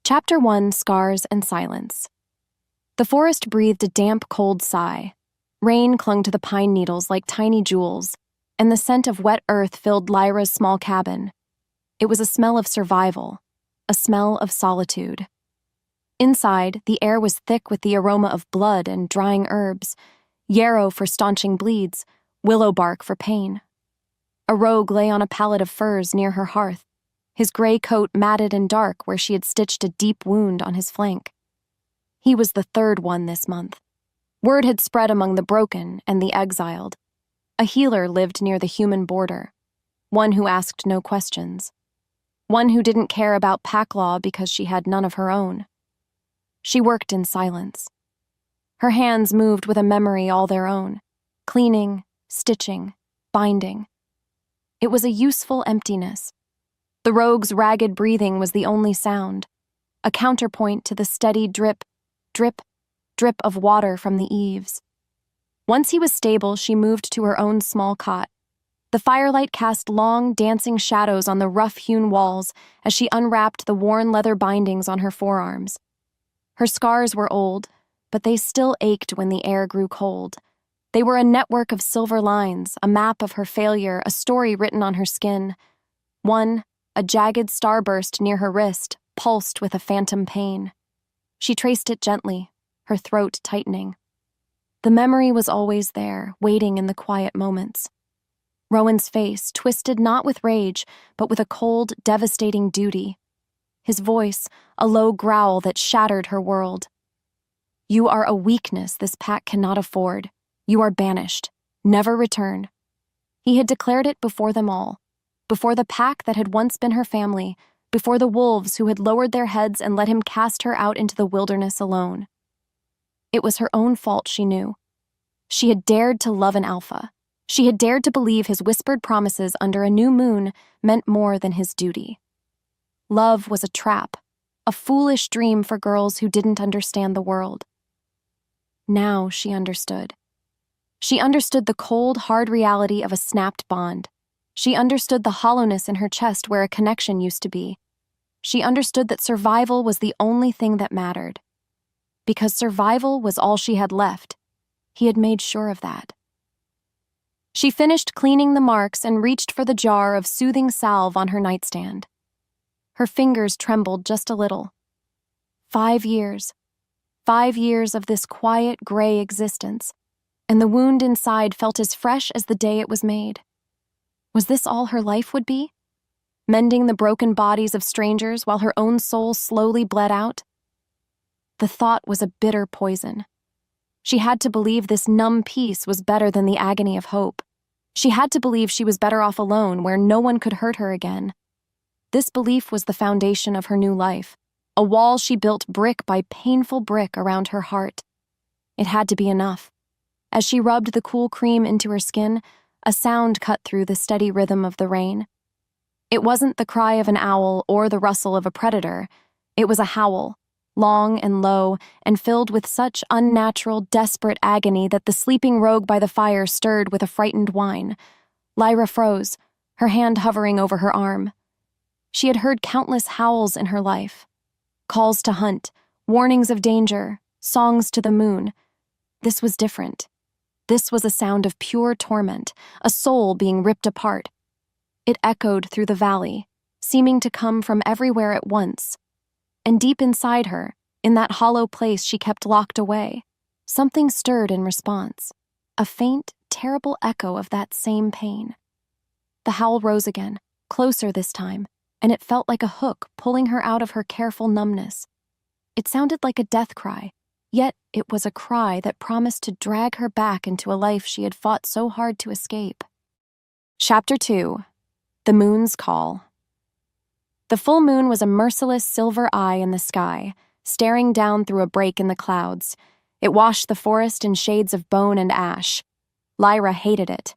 Chapter 1: Scars and Silence. The forest breathed a damp, cold sigh. Rain clung to the pine needles like tiny jewels, and the scent of wet earth filled Lyra's small cabin. It was a smell of survival, a smell of solitude. Inside, the air was thick with the aroma of blood and drying herbs, yarrow for staunching bleeds, willow bark for pain. A rogue lay on a pallet of furs near her hearth, his gray coat matted and dark where she had stitched a deep wound on his flank. He was the third one this month. Word had spread among the broken and the exiled. A healer lived near the human border, one who asked no questions, one who didn't care about pack law because she had none of her own. She worked in silence. Her hands moved with a memory all their own, cleaning, stitching, binding. It was a useful emptiness. The rogue's ragged breathing was the only sound, a counterpoint to the steady drip, drip, drip of water from the eaves. Once he was stable, she moved to her own small cot. The firelight cast long, dancing shadows on the rough-hewn walls as she unwrapped the worn leather bindings on her forearms. Her scars were old, but they still ached when the air grew cold. They were a network of silver lines, a map of her failure, a story written on her skin. One, a jagged starburst near her wrist, pulsed with a phantom pain. She traced it gently, her throat tightening. The memory was always there, waiting in the quiet moments. Rowan's face, twisted not with rage, but with a cold, devastating duty. His voice, a low growl that shattered her world. "You are a weakness this pack cannot afford. You are banished. Never return." He had declared it before them all, before the pack that had once been her family, before the wolves who had lowered their heads and let him cast her out into the wilderness alone. It was her own fault, she knew. She had dared to love an alpha. She had dared to believe his whispered promises under a new moon meant more than his duty. Love was a trap, a foolish dream for girls who didn't understand the world. Now she understood. She understood the cold, hard reality of a snapped bond. She understood the hollowness in her chest where a connection used to be. She understood that survival was the only thing that mattered. Because survival was all she had left, he had made sure of that. She finished cleaning the marks and reached for the jar of soothing salve on her nightstand. Her fingers trembled just a little. 5 years. 5 years of this quiet, gray existence, and the wound inside felt as fresh as the day it was made. Was this all her life would be? Mending the broken bodies of strangers while her own soul slowly bled out? The thought was a bitter poison. She had to believe this numb peace was better than the agony of hope. She had to believe she was better off alone, where no one could hurt her again. This belief was the foundation of her new life, a wall she built brick by painful brick around her heart. It had to be enough. As she rubbed the cool cream into her skin, a sound cut through the steady rhythm of the rain. It wasn't the cry of an owl or the rustle of a predator. It was a howl, long and low, and filled with such unnatural, desperate agony that the sleeping rogue by the fire stirred with a frightened whine. Lyra froze, her hand hovering over her arm. She had heard countless howls in her life. Calls to hunt, warnings of danger, songs to the moon. This was different. This was a sound of pure torment, a soul being ripped apart. It echoed through the valley, seeming to come from everywhere at once. And deep inside her, in that hollow place she kept locked away, something stirred in response, a faint, terrible echo of that same pain. The howl rose again, closer this time, and it felt like a hook pulling her out of her careful numbness. It sounded like a death cry, yet it was a cry that promised to drag her back into a life she had fought so hard to escape. Chapter 2: The Moon's Call. The full moon was a merciless silver eye in the sky, staring down through a break in the clouds. It washed the forest in shades of bone and ash. Lyra hated it.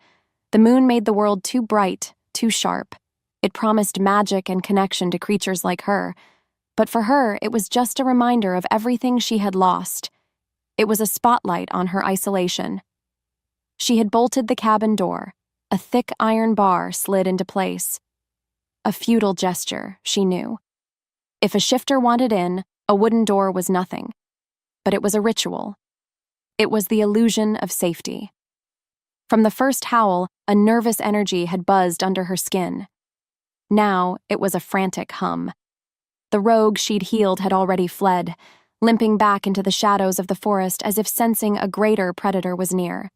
The moon made the world too bright, too sharp. It promised magic and connection to creatures like her, but for her it was just a reminder of everything she had lost. It was a spotlight on her isolation. She had bolted the cabin door. A thick iron bar slid into place. A futile gesture, she knew. If a shifter wanted in, a wooden door was nothing. But it was a ritual. It was the illusion of safety. From the first howl, a nervous energy had buzzed under her skin. Now it was a frantic hum. The rogue she'd healed had already fled, limping back into the shadows of the forest as if sensing a greater predator was near.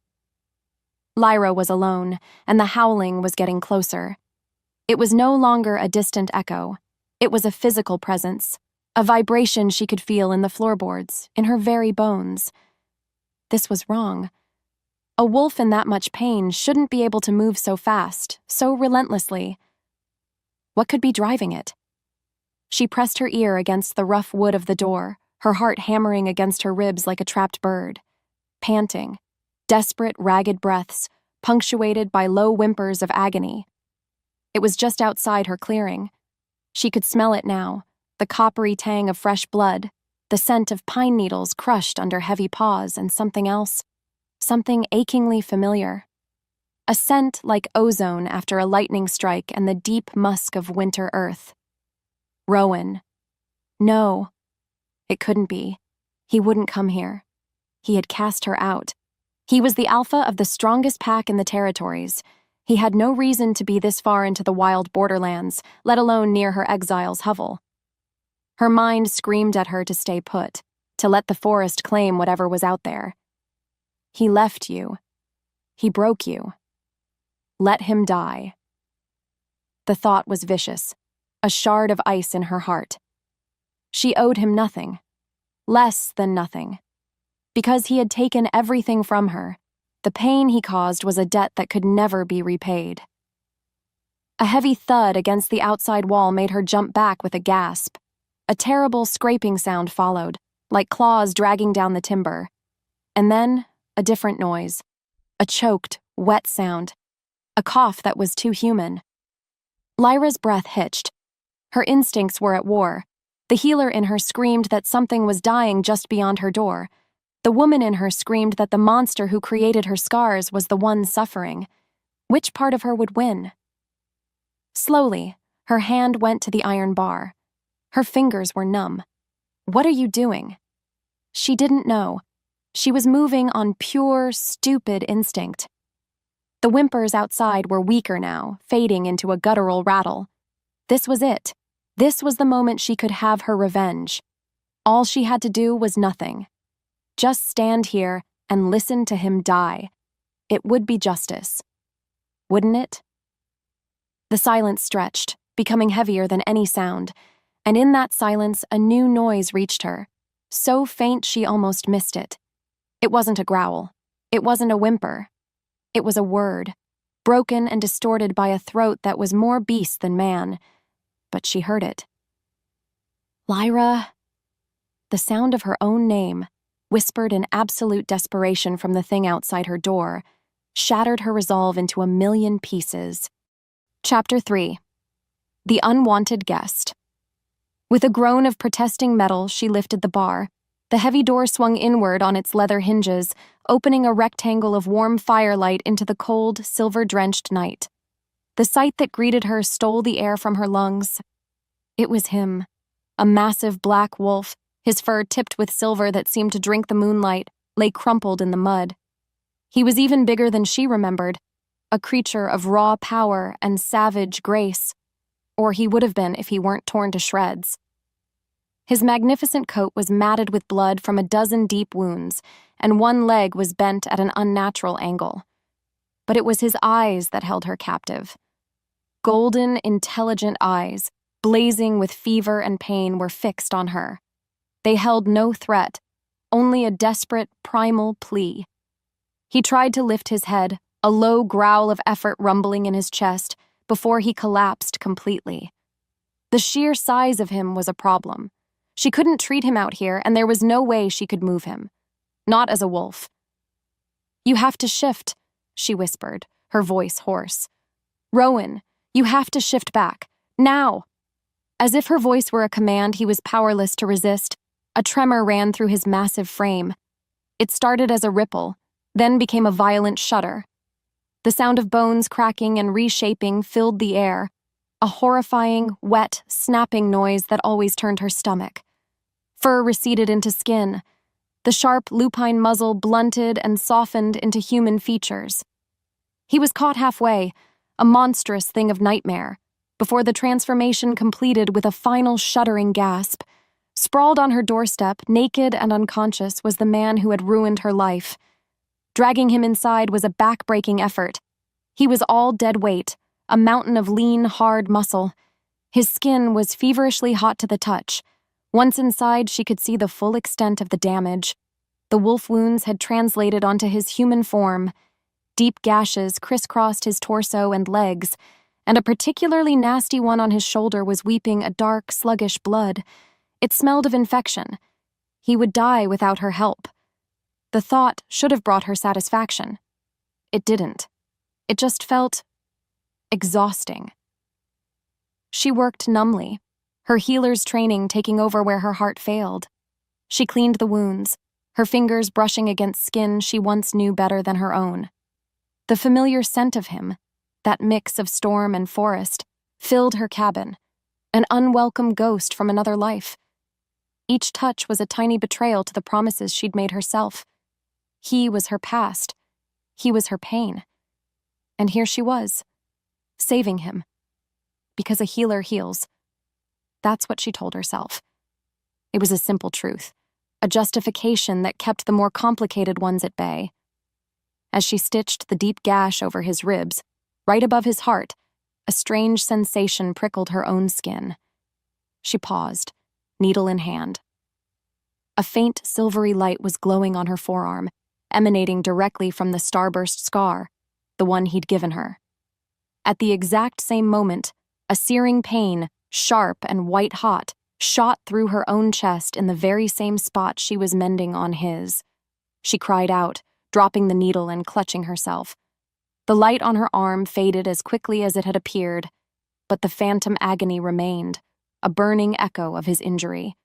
Lyra was alone, and the howling was getting closer. It was no longer a distant echo. It was a physical presence, a vibration she could feel in the floorboards, in her very bones. This was wrong. A wolf in that much pain shouldn't be able to move so fast, so relentlessly. What could be driving it? She pressed her ear against the rough wood of the door, her heart hammering against her ribs like a trapped bird. Panting, desperate, ragged breaths, punctuated by low whimpers of agony. It was just outside her clearing. She could smell it now, the coppery tang of fresh blood, the scent of pine needles crushed under heavy paws, and something else, something achingly familiar. A scent like ozone after a lightning strike and the deep musk of winter earth. Rowan. No, it couldn't be. He wouldn't come here. He had cast her out. He was the alpha of the strongest pack in the territories. He had no reason to be this far into the wild borderlands, let alone near her exile's hovel. Her mind screamed at her to stay put, to let the forest claim whatever was out there. He left you. He broke you. Let him die. The thought was vicious, a shard of ice in her heart. She owed him nothing, less than nothing. Because he had taken everything from her, the pain he caused was a debt that could never be repaid. A heavy thud against the outside wall made her jump back with a gasp. A terrible scraping sound followed, like claws dragging down the timber. And then, a different noise. A choked, wet sound. A cough that was too human. Lyra's breath hitched. Her instincts were at war. The healer in her screamed that something was dying just beyond her door. The woman in her screamed that the monster who created her scars was the one suffering. Which part of her would win? Slowly, her hand went to the iron bar. Her fingers were numb. What are you doing? She didn't know. She was moving on pure, stupid instinct. The whimpers outside were weaker now, fading into a guttural rattle. This was it. This was the moment she could have her revenge. All she had to do was nothing. Just stand here and listen to him die. It would be justice. Wouldn't it? The silence stretched, becoming heavier than any sound, and in that silence a new noise reached her, so faint she almost missed it. It wasn't a growl. It wasn't a whimper. It was a word, broken and distorted by a throat that was more beast than man. But she heard it. Lyra. The sound of her own name, whispered in absolute desperation from the thing outside her door, shattered her resolve into a million pieces. Chapter 3. The Unwanted Guest. With a groan of protesting metal, she lifted the bar. The heavy door swung inward on its leather hinges, opening a rectangle of warm firelight into the cold, silver-drenched night. The sight that greeted her stole the air from her lungs. It was him, a massive black wolf, his fur tipped with silver that seemed to drink the moonlight, lay crumpled in the mud. He was even bigger than she remembered, a creature of raw power and savage grace. Or he would have been if he weren't torn to shreds. His magnificent coat was matted with blood from a dozen deep wounds, and one leg was bent at an unnatural angle. But it was his eyes that held her captive. Golden, intelligent eyes, blazing with fever and pain, were fixed on her. They held no threat, only a desperate, primal plea. He tried to lift his head, a low growl of effort rumbling in his chest, before he collapsed completely. The sheer size of him was a problem. She couldn't treat him out here, and there was no way she could move him. Not as a wolf. "You have to shift," she whispered, her voice hoarse. "Rowan, you have to shift back. Now!" As if her voice were a command he was powerless to resist, a tremor ran through his massive frame. It started as a ripple, then became a violent shudder. The sound of bones cracking and reshaping filled the air. a horrifying, wet, snapping noise that always turned her stomach. Fur receded into skin. The sharp, lupine muzzle blunted and softened into human features. He was caught halfway, a monstrous thing of nightmare, before the transformation completed with a final shuddering gasp. Sprawled on her doorstep, naked and unconscious, was the man who had ruined her life. Dragging him inside was a back-breaking effort. He was all dead weight, a mountain of lean, hard muscle. His skin was feverishly hot to the touch. Once inside, she could see the full extent of the damage. The wolf wounds had translated onto his human form. Deep gashes crisscrossed his torso and legs, and a particularly nasty one on his shoulder was weeping a dark, sluggish blood. It smelled of infection. He would die without her help. The thought should have brought her satisfaction. It didn't. It just felt exhausting. She worked numbly, her healer's training taking over where her heart failed. She cleaned the wounds, her fingers brushing against skin she once knew better than her own. The familiar scent of him, that mix of storm and forest, filled her cabin, an unwelcome ghost from another life. Each touch was a tiny betrayal to the promises she'd made herself. He was her past. He was her pain. And here she was, saving him. Because a healer heals. That's what she told herself. It was a simple truth, a justification that kept the more complicated ones at bay. As she stitched the deep gash over his ribs, right above his heart, a strange sensation prickled her own skin. She paused, needle in hand. A faint silvery light was glowing on her forearm, emanating directly from the starburst scar, the one he'd given her. At the exact same moment, a searing pain, sharp and white-hot, shot through her own chest in the very same spot she was mending on his. She cried out, dropping the needle and clutching herself. The light on her arm faded as quickly as it had appeared, but the phantom agony remained, a burning echo of his injury.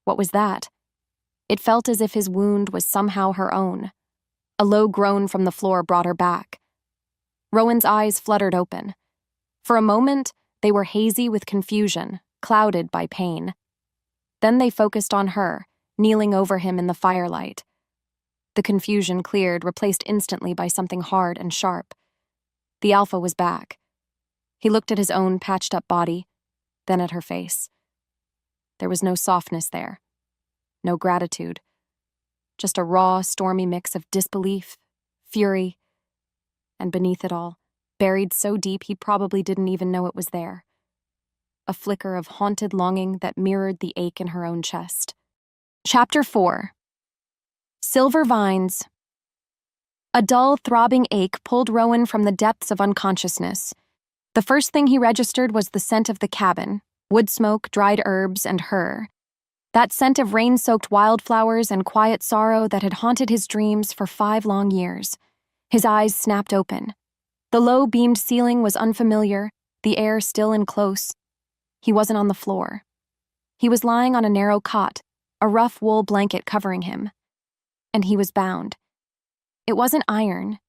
What was that? It felt as if his wound was somehow her own. A low groan from the floor brought her back. Rowan's eyes fluttered open. For a moment, they were hazy with confusion, clouded by pain. Then they focused on her, kneeling over him in the firelight. The confusion cleared, replaced instantly by something hard and sharp. The alpha was back. He looked at his own patched-up body, then at her face. There was no softness there, no gratitude, just a raw, stormy mix of disbelief, fury, and beneath it all, buried so deep he probably didn't even know it was there. A flicker of haunted longing that mirrored the ache in her own chest. Chapter 4. Silver Vines. A dull, throbbing ache pulled Rowan from the depths of unconsciousness. The first thing he registered was the scent of the cabin, wood smoke, dried herbs, and her. That scent of rain-soaked wildflowers and quiet sorrow that had haunted his dreams for 5 long years. His eyes snapped open. The low-beamed ceiling was unfamiliar, the air still and close. He wasn't on the floor. He was lying on a narrow cot, a rough wool blanket covering him. And he was bound. It wasn't iron.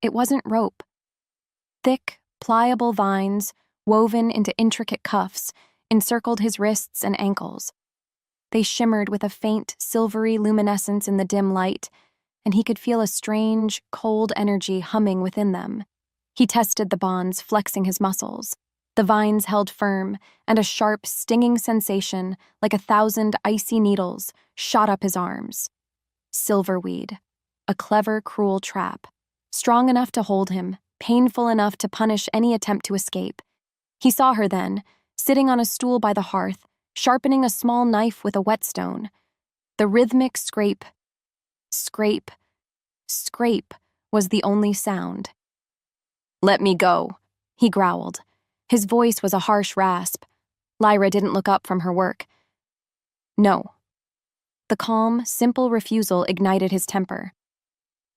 It wasn't rope. Thick, pliable vines, woven into intricate cuffs, encircled his wrists and ankles. They shimmered with a faint, silvery luminescence in the dim light, and he could feel a strange, cold energy humming within them. He tested the bonds, flexing his muscles. The vines held firm, and a sharp, stinging sensation, like 1,000 icy needles, shot up his arms. Silverweed. A clever, cruel trap. Strong enough to hold him, painful enough to punish any attempt to escape. He saw her then, sitting on a stool by the hearth, sharpening a small knife with a whetstone. The rhythmic scrape, scrape, scrape was the only sound. "Let me go," he growled. His voice was a harsh rasp. Lyra didn't look up from her work. "No." The calm, simple refusal ignited his temper.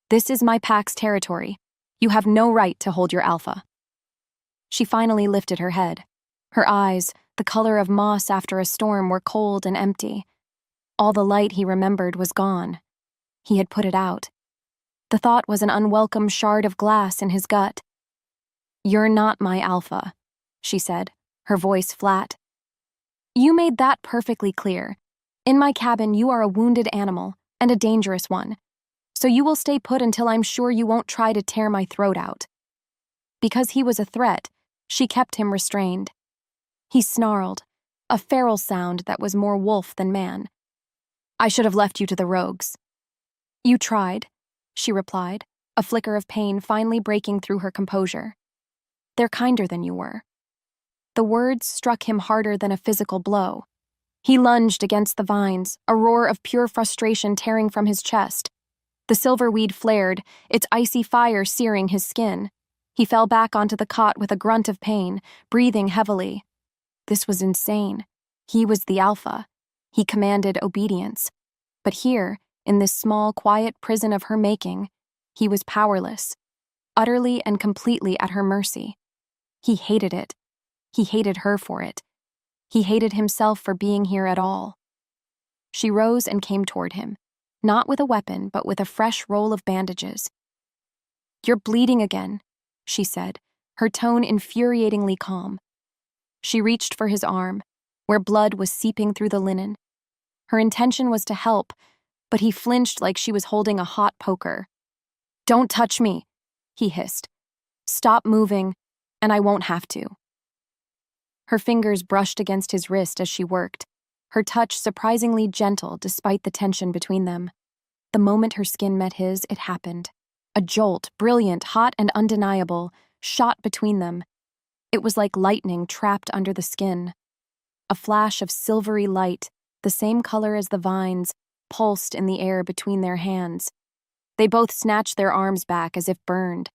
"This is my pack's territory. You have no right to hold your alpha." She finally lifted her head. Her eyes, the color of moss after a storm, were cold and empty. All the light he remembered was gone. He had put it out. The thought was an unwelcome shard of glass in his gut. "You're not my alpha," she said. her voice flat. "You made that perfectly clear. In my cabin, you are a wounded animal, and a dangerous one. So you will stay put until I'm sure you won't try to tear my throat out." Because he was a threat, she kept him restrained. He snarled, a feral sound that was more wolf than man. "I should have left you to the rogues." "You tried," she replied, a flicker of pain finally breaking through her composure. "They're kinder than you were." The words struck him harder than a physical blow. He lunged against the vines, a roar of pure frustration tearing from his chest. The silverweed flared, its icy fire searing his skin. He fell back onto the cot with a grunt of pain, breathing heavily. This was insane. He was the alpha. He commanded obedience. But here, in this small, quiet prison of her making, he was powerless, utterly and completely at her mercy. He hated it. He hated her for it. He hated himself for being here at all. She rose and came toward him, not with a weapon, but with a fresh roll of bandages. "You're bleeding again," she said, her tone infuriatingly calm. She reached for his arm, where blood was seeping through the linen. Her intention was to help, but he flinched like she was holding a hot poker. "Don't touch me," he hissed. "Stop moving, and I won't have to." Her fingers brushed against his wrist as she worked, her touch surprisingly gentle despite the tension between them. The moment her skin met his, it happened. A jolt, brilliant, hot, and undeniable, shot between them. It was like lightning trapped under the skin. A flash of silvery light, the same color as the vines, pulsed in the air between their hands. They both snatched their arms back as if burned.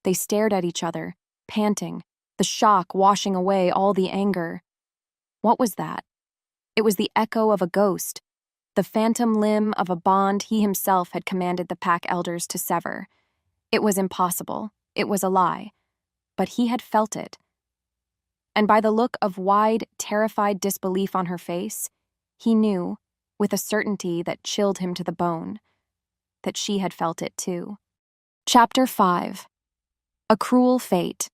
They stared at each other, panting, the shock washing away all the anger. What was that? It was the echo of a ghost, the phantom limb of a bond he himself had commanded the pack elders to sever. It was impossible. It was a lie. But he had felt it. And by the look of wide, terrified disbelief on her face, he knew, with a certainty that chilled him to the bone, that she had felt it too. Chapter 5. A Cruel Fate.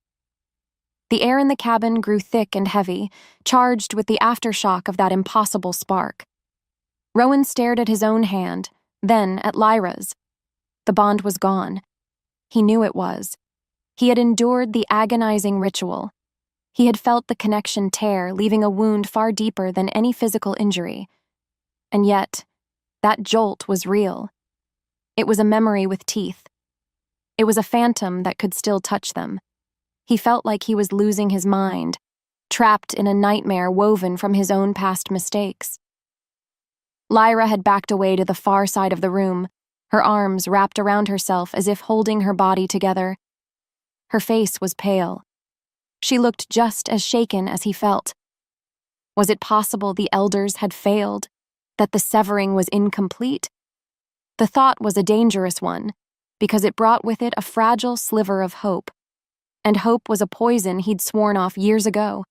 The air in the cabin grew thick and heavy, charged with the aftershock of that impossible spark. Rowan stared at his own hand, then at Lyra's. The bond was gone. He knew it was. He had endured the agonizing ritual. He had felt the connection tear, leaving a wound far deeper than any physical injury. And yet, that jolt was real. It was a memory with teeth. It was a phantom that could still touch them. He felt like he was losing his mind, trapped in a nightmare woven from his own past mistakes. Lyra had backed away to the far side of the room, her arms wrapped around herself as if holding her body together. Her face was pale. She looked just as shaken as he felt. Was it possible the elders had failed, that the severing was incomplete? The thought was a dangerous one, because it brought with it a fragile sliver of hope. And hope was a poison he'd sworn off years ago.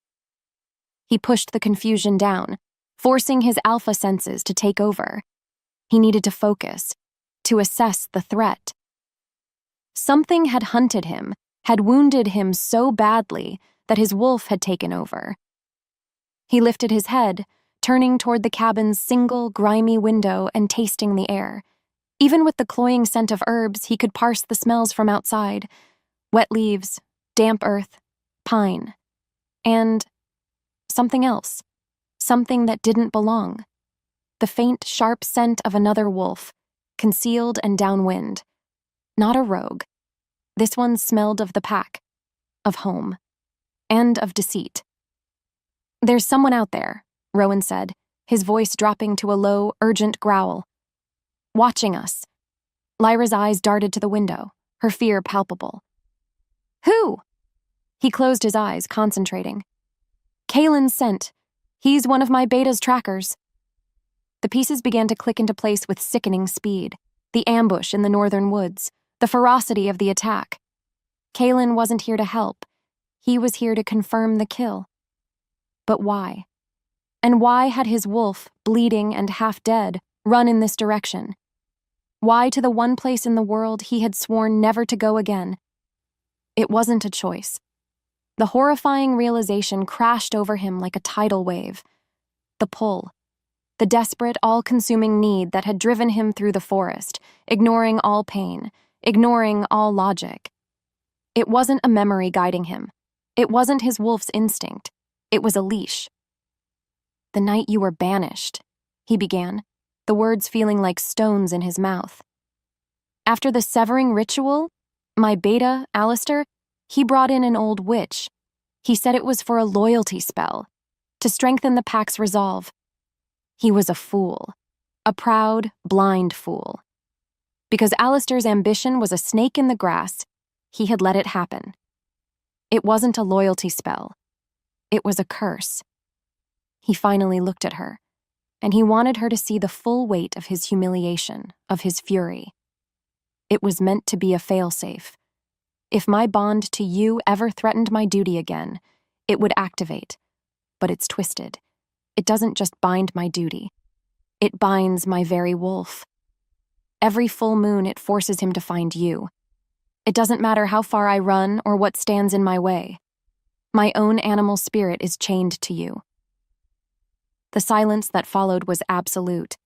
He pushed the confusion down, forcing his alpha senses to take over. He needed to focus, to assess the threat. Something had hunted him, had wounded him so badly that his wolf had taken over. He lifted his head, turning toward the cabin's single, grimy window and tasting the air. Even with the cloying scent of herbs, he could parse the smells from outside. Wet leaves, damp earth, pine, and something else, something that didn't belong. The faint, sharp scent of another wolf, concealed and downwind. Not a rogue. This one smelled of the pack, of home, and of deceit. "There's someone out there," Rowan said, his voice dropping to a low, urgent growl. "Watching us." Lyra's eyes darted to the window, her fear palpable. "Who?" He closed his eyes, concentrating. "Kalen's scent. He's one of my beta's trackers." The pieces began to click into place with sickening speed. The ambush in the northern woods, the ferocity of the attack. Kalen wasn't here to help. He was here to confirm the kill. But why? And why had his wolf, bleeding and half dead, run in this direction? Why to the one place in the world he had sworn never to go again? It wasn't a choice. The horrifying realization crashed over him like a tidal wave. The pull. The desperate, all-consuming need that had driven him through the forest, ignoring all pain, ignoring all logic. It wasn't a memory guiding him. It wasn't his wolf's instinct. It was a leash. "The night you were banished," he began, the words feeling like stones in his mouth. "After the severing ritual, my beta, Alistair, he brought in an old witch. He said it was for a loyalty spell, to strengthen the pack's resolve. He was a fool, a proud, blind fool. Because Alistair's ambition was a snake in the grass, he had let it happen. It wasn't a loyalty spell. It was a curse." He finally looked at her, and he wanted her to see the full weight of his humiliation, of his fury. "It was meant to be a failsafe. If my bond to you ever threatened my duty again, it would activate. But it's twisted. It doesn't just bind my duty. It binds my very wolf. Every full moon it forces him to find you. It doesn't matter how far I run or what stands in my way. My own animal spirit is chained to you." The silence that followed was absolute.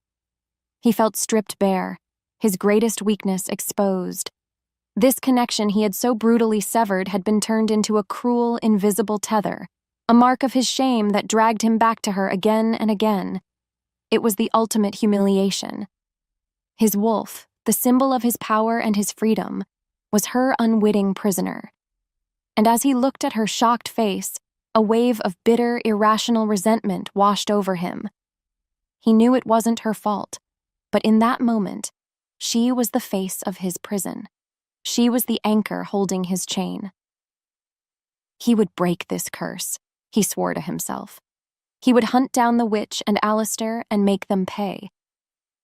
He felt stripped bare, his greatest weakness exposed. This connection he had so brutally severed had been turned into a cruel, invisible tether, a mark of his shame that dragged him back to her again and again. It was the ultimate humiliation. His wolf, the symbol of his power and his freedom, was her unwitting prisoner. And as he looked at her shocked face, a wave of bitter, irrational resentment washed over him. He knew it wasn't her fault, but in that moment, she was the face of his prison. She was the anchor holding his chain. He would break this curse, he swore to himself. He would hunt down the witch and Alistair and make them pay.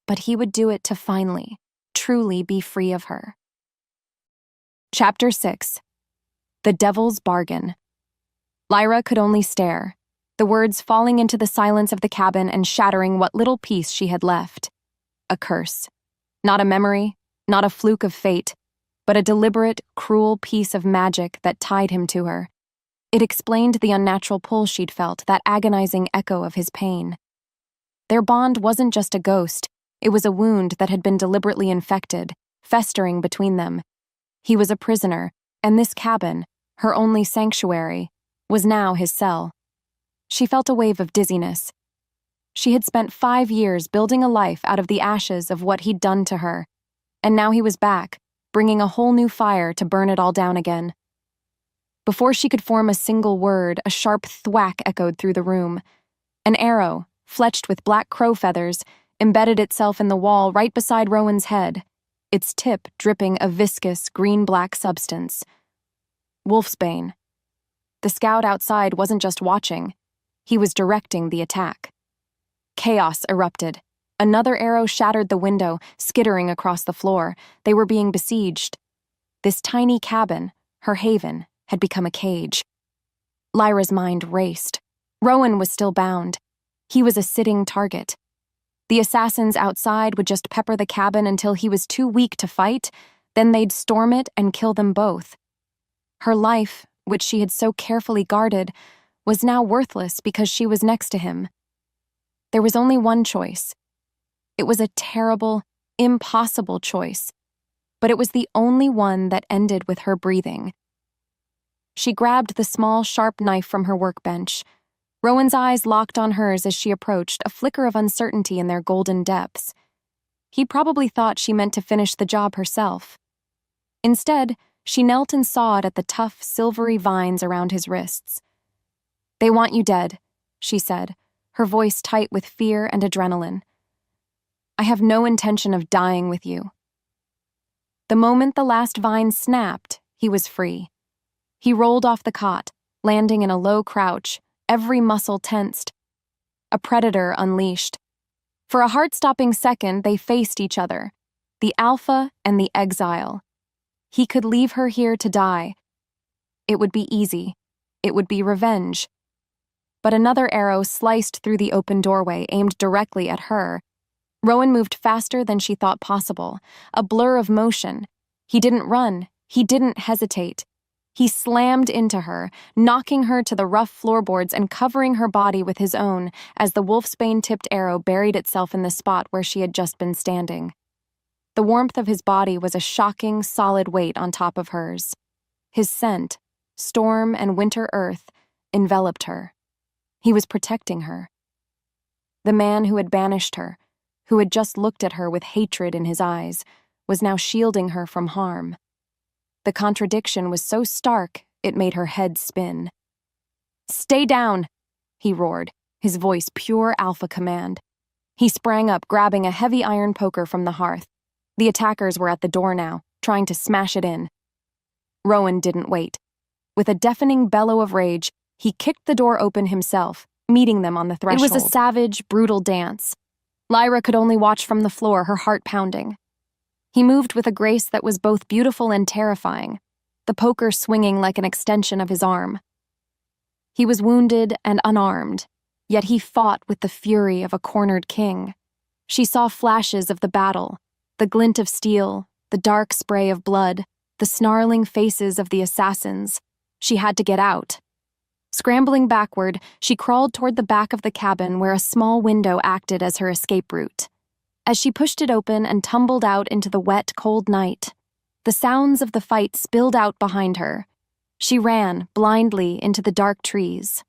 But he would do it to finally, truly be free of her. Chapter 6. The Devil's Bargain. Lyra could only stare, the words falling into the silence of the cabin and shattering what little peace she had left. A curse. Not a memory, not a fluke of fate, but a deliberate, cruel piece of magic that tied him to her. It explained the unnatural pull she'd felt, that agonizing echo of his pain. Their bond wasn't just a ghost, it was a wound that had been deliberately infected, festering between them. He was a prisoner, and this cabin, her only sanctuary, was now his cell. She felt a wave of dizziness. She had spent 5 years building a life out of the ashes of what he'd done to her, and now he was back, bringing a whole new fire to burn it all down again. Before she could form a single word, a sharp thwack echoed through the room. An arrow, fletched with black crow feathers, embedded itself in the wall right beside Rowan's head, its tip dripping a viscous, green-black substance. Wolfsbane. The scout outside wasn't just watching, he was directing the attack. Chaos erupted. Another arrow shattered the window, skittering across the floor. They were being besieged. This tiny cabin, her haven, had become a cage. Lyra's mind raced. Rowan was still bound. He was a sitting target. The assassins outside would just pepper the cabin until he was too weak to fight, then they'd storm it and kill them both. Her life, which she had so carefully guarded, was now worthless because she was next to him. There was only one choice. It was a terrible, impossible choice, but it was the only one that ended with her breathing. She grabbed the small, sharp knife from her workbench. Rowan's eyes locked on hers as she approached, a flicker of uncertainty in their golden depths. He probably thought she meant to finish the job herself. Instead, she knelt and sawed at the tough, silvery vines around his wrists. "They want you dead," she said, her voice tight with fear and adrenaline. "I have no intention of dying with you." The moment the last vine snapped, he was free. He rolled off the cot, landing in a low crouch, every muscle tensed. A predator unleashed. For a heart-stopping second, they faced each other, the alpha and the exile. He could leave her here to die. It would be easy. It would be revenge. But another arrow sliced through the open doorway, aimed directly at her. Rowan moved faster than she thought possible, a blur of motion. He didn't run. He didn't hesitate. He slammed into her, knocking her to the rough floorboards and covering her body with his own as the wolfsbane-tipped arrow buried itself in the spot where she had just been standing. The warmth of his body was a shocking, solid weight on top of hers. His scent, storm and winter earth, enveloped her. He was protecting her. The man who had banished her, who had just looked at her with hatred in his eyes, was now shielding her from harm. The contradiction was so stark, it made her head spin. "Stay down," he roared, his voice pure alpha command. He sprang up, grabbing a heavy iron poker from the hearth. The attackers were at the door now, trying to smash it in. Rowan didn't wait. With a deafening bellow of rage, he kicked the door open himself, meeting them on the threshold. It was a savage, brutal dance. Lyra could only watch from the floor, her heart pounding. He moved with a grace that was both beautiful and terrifying, the poker swinging like an extension of his arm. He was wounded and unarmed, yet he fought with the fury of a cornered king. She saw flashes of the battle, the glint of steel, the dark spray of blood, the snarling faces of the assassins. She had to get out. Scrambling backward, she crawled toward the back of the cabin where a small window acted as her escape route. As she pushed it open and tumbled out into the wet, cold night, the sounds of the fight spilled out behind her. She ran, blindly, into the dark trees.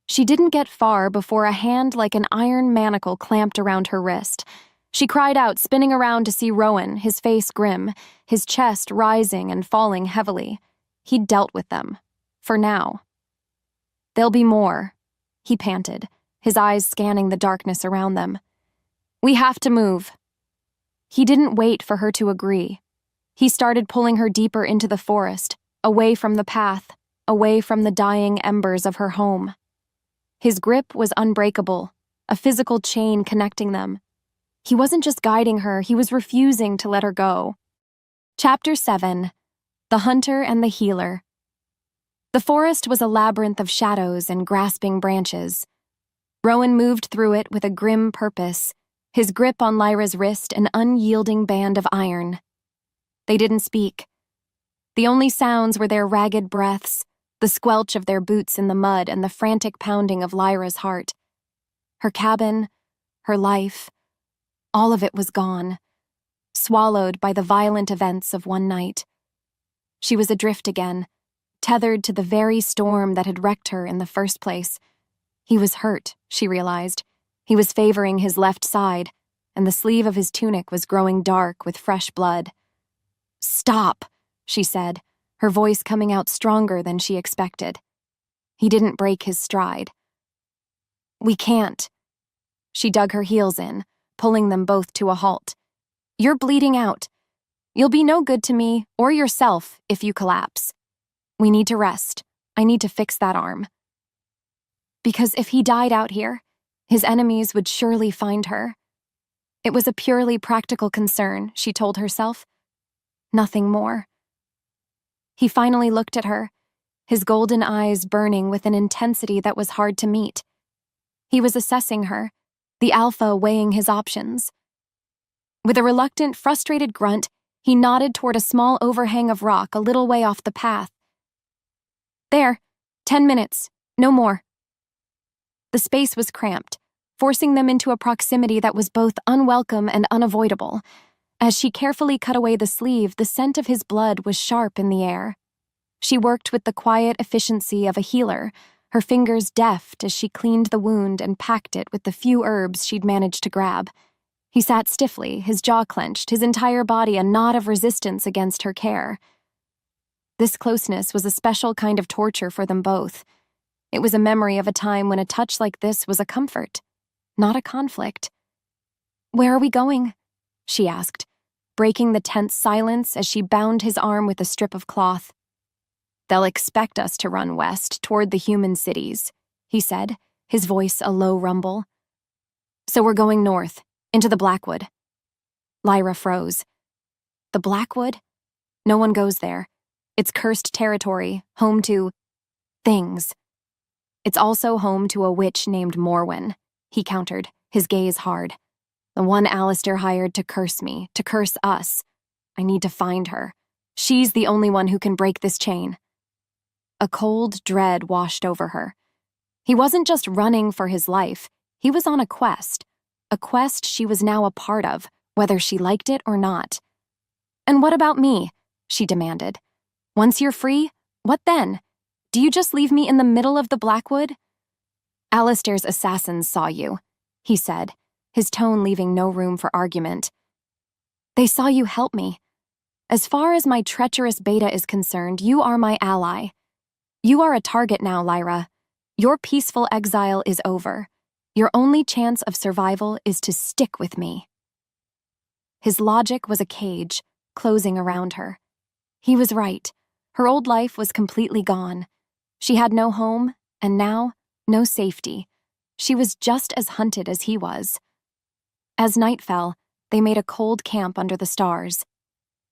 She didn't get far before a hand like an iron manacle clamped around her wrist. She cried out, spinning around to see Rowan, his face grim, his chest rising and falling heavily. He'd dealt with them. For now. "There'll be more," he panted, his eyes scanning the darkness around them. "We have to move." He didn't wait for her to agree. He started pulling her deeper into the forest, away from the path, away from the dying embers of her home. His grip was unbreakable, a physical chain connecting them. He wasn't just guiding her, he was refusing to let her go. Chapter 7: The Hunter and the Healer. The forest was a labyrinth of shadows and grasping branches. Rowan moved through it with a grim purpose, his grip on Lyra's wrist an unyielding band of iron. They didn't speak. The only sounds were their ragged breaths, the squelch of their boots in the mud, and the frantic pounding of Lyra's heart. Her cabin, her life, all of it was gone, swallowed by the violent events of one night. She was adrift again, tethered to the very storm that had wrecked her in the first place. He was hurt, she realized. He was favoring his left side, and the sleeve of his tunic was growing dark with fresh blood. "Stop," she said, her voice coming out stronger than she expected. He didn't break his stride. "We can't." She dug her heels in, pulling them both to a halt. "You're bleeding out. You'll be no good to me or yourself if you collapse. We need to rest. I need to fix that arm." Because if he died out here, his enemies would surely find her. It was a purely practical concern, she told herself. Nothing more. He finally looked at her, his golden eyes burning with an intensity that was hard to meet. He was assessing her, the alpha weighing his options. With a reluctant, frustrated grunt, he nodded toward a small overhang of rock a little way off the path. "There, 10 minutes, no more." The space was cramped, forcing them into a proximity that was both unwelcome and unavoidable. As she carefully cut away the sleeve, the scent of his blood was sharp in the air. She worked with the quiet efficiency of a healer, her fingers deft as she cleaned the wound and packed it with the few herbs she'd managed to grab. He sat stiffly, his jaw clenched, his entire body a knot of resistance against her care. This closeness was a special kind of torture for them both. It was a memory of a time when a touch like this was a comfort, not a conflict. "Where are we going?" she asked, breaking the tense silence as she bound his arm with a strip of cloth. "They'll expect us to run west toward the human cities," he said, his voice a low rumble. "So we're going north, into the Blackwood." Lyra froze. "The Blackwood? No one goes there. It's cursed territory, home to things. It's also home to a witch named Morwen," he countered, his gaze hard. "The one Alistair hired to curse me, to curse us. I need to find her. She's the only one who can break this chain." A cold dread washed over her. He wasn't just running for his life, he was on a quest she was now a part of, whether she liked it or not. "And what about me?" she demanded. "Once you're free, what then? Do you just leave me in the middle of the Blackwood?" "Alistair's assassins saw you," he said, his tone leaving no room for argument. "They saw you help me. As far as my treacherous beta is concerned, you are my ally. You are a target now, Lyra. Your peaceful exile is over. Your only chance of survival is to stick with me." His logic was a cage, closing around her. He was right. Her old life was completely gone. She had no home, and now, no safety. She was just as hunted as he was. As night fell, they made a cold camp under the stars.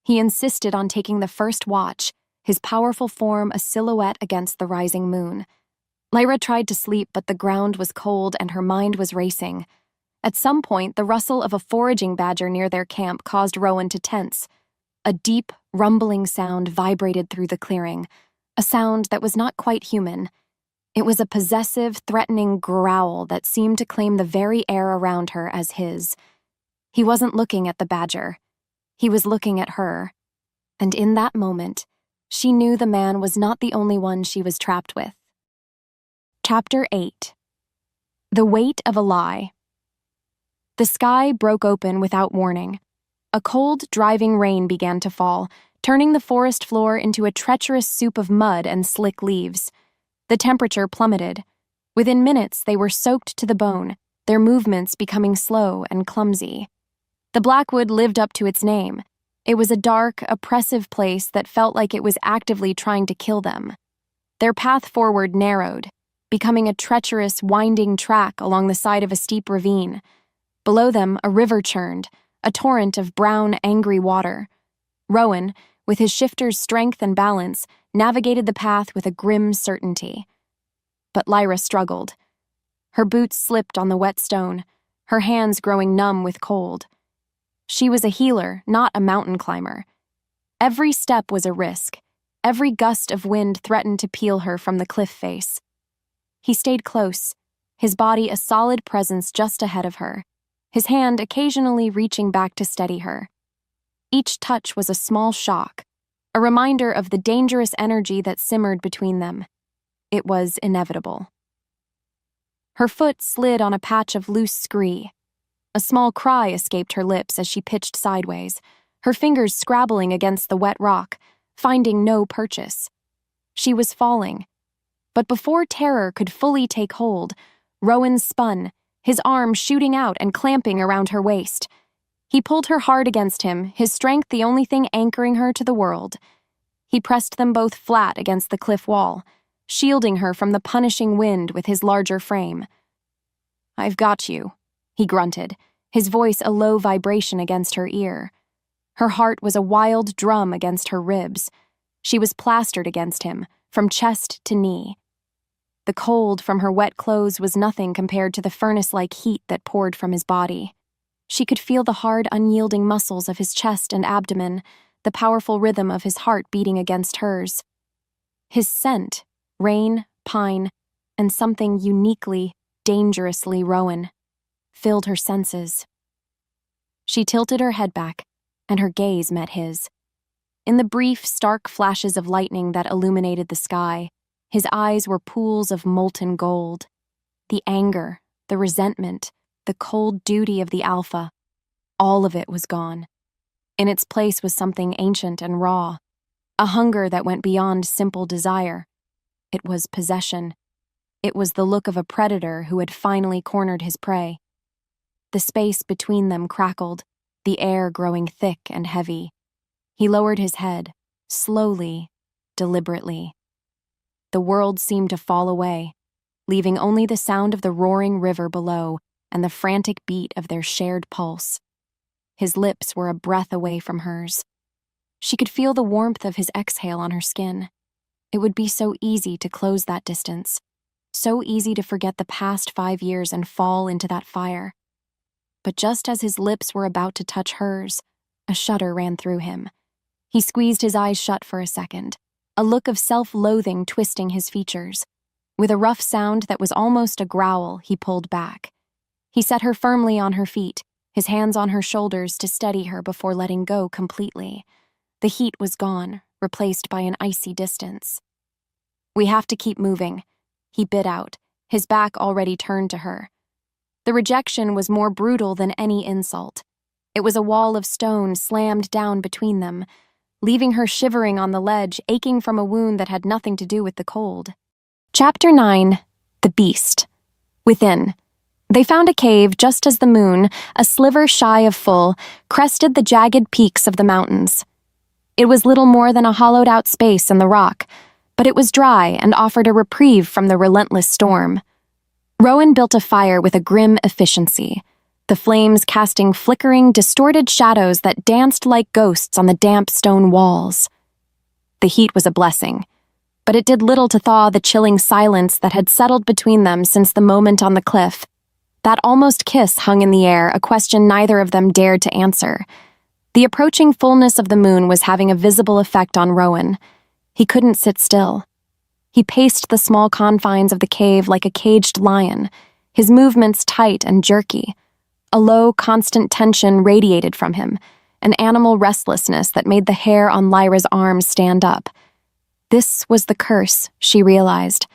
He insisted on taking the first watch, his powerful form a silhouette against the rising moon. Lyra tried to sleep, but the ground was cold and her mind was racing. At some point, the rustle of a foraging badger near their camp caused Rowan to tense. A deep, rumbling sound vibrated through the clearing, a sound that was not quite human. It was a possessive, threatening growl that seemed to claim the very air around her as his. He wasn't looking at the badger. He was looking at her. And in that moment, she knew the man was not the only one she was trapped with. Chapter 8. The Weight of a Lie. The sky broke open without warning. A cold, driving rain began to fall, turning the forest floor into a treacherous soup of mud and slick leaves. The temperature plummeted. Within minutes, they were soaked to the bone, their movements becoming slow and clumsy. The Blackwood lived up to its name. It was a dark, oppressive place that felt like it was actively trying to kill them. Their path forward narrowed, becoming a treacherous, winding track along the side of a steep ravine. Below them, a river churned, a torrent of brown, angry water. Rowan, with his shifter's strength and balance, navigated the path with a grim certainty. But Lyra struggled. Her boots slipped on the wet stone, her hands growing numb with cold. She was a healer, not a mountain climber. Every step was a risk. Every gust of wind threatened to peel her from the cliff face. He stayed close, his body a solid presence just ahead of her, his hand occasionally reaching back to steady her. Each touch was a small shock, a reminder of the dangerous energy that simmered between them. It was inevitable. Her foot slid on a patch of loose scree. A small cry escaped her lips as she pitched sideways, her fingers scrabbling against the wet rock, finding no purchase. She was falling. But before terror could fully take hold, Rowan spun, his arm shooting out and clamping around her waist. He pulled her hard against him, his strength the only thing anchoring her to the world. He pressed them both flat against the cliff wall, shielding her from the punishing wind with his larger frame. "I've got you," he grunted, his voice a low vibration against her ear. Her heart was a wild drum against her ribs. She was plastered against him, from chest to knee. The cold from her wet clothes was nothing compared to the furnace-like heat that poured from his body. She could feel the hard, unyielding muscles of his chest and abdomen, the powerful rhythm of his heart beating against hers. His scent, rain, pine, and something uniquely, dangerously Rowan, filled her senses. She tilted her head back, and her gaze met his. In the brief, stark flashes of lightning that illuminated the sky, his eyes were pools of molten gold. The anger, the resentment, the cold duty of the alpha, all of it was gone. In its place was something ancient and raw, a hunger that went beyond simple desire. It was possession. It was the look of a predator who had finally cornered his prey. The space between them crackled, the air growing thick and heavy. He lowered his head, slowly, deliberately. The world seemed to fall away, leaving only the sound of the roaring river below and the frantic beat of their shared pulse. His lips were a breath away from hers. She could feel the warmth of his exhale on her skin. It would be so easy to close that distance, so easy to forget the past 5 years and fall into that fire. But just as his lips were about to touch hers, a shudder ran through him. He squeezed his eyes shut for a second, a look of self-loathing twisting his features. With a rough sound that was almost a growl, he pulled back. He set her firmly on her feet, his hands on her shoulders to steady her before letting go completely. The heat was gone, replaced by an icy distance. "We have to keep moving," he bit out, his back already turned to her. The rejection was more brutal than any insult. It was a wall of stone slammed down between them, leaving her shivering on the ledge, aching from a wound that had nothing to do with the cold. Chapter 9. The Beast. Within. They found a cave just as the moon, a sliver shy of full, crested the jagged peaks of the mountains. It was little more than a hollowed-out space in the rock, but it was dry and offered a reprieve from the relentless storm. Rowan built a fire with a grim efficiency, the flames casting flickering, distorted shadows that danced like ghosts on the damp stone walls. The heat was a blessing, but it did little to thaw the chilling silence that had settled between them since the moment on the cliff. That almost kiss hung in the air, a question neither of them dared to answer. The approaching fullness of the moon was having a visible effect on Rowan. He couldn't sit still. He paced the small confines of the cave like a caged lion, his movements tight and jerky. A low, constant tension radiated from him, an animal restlessness that made the hair on Lyra's arms stand up. This was the curse, she realized.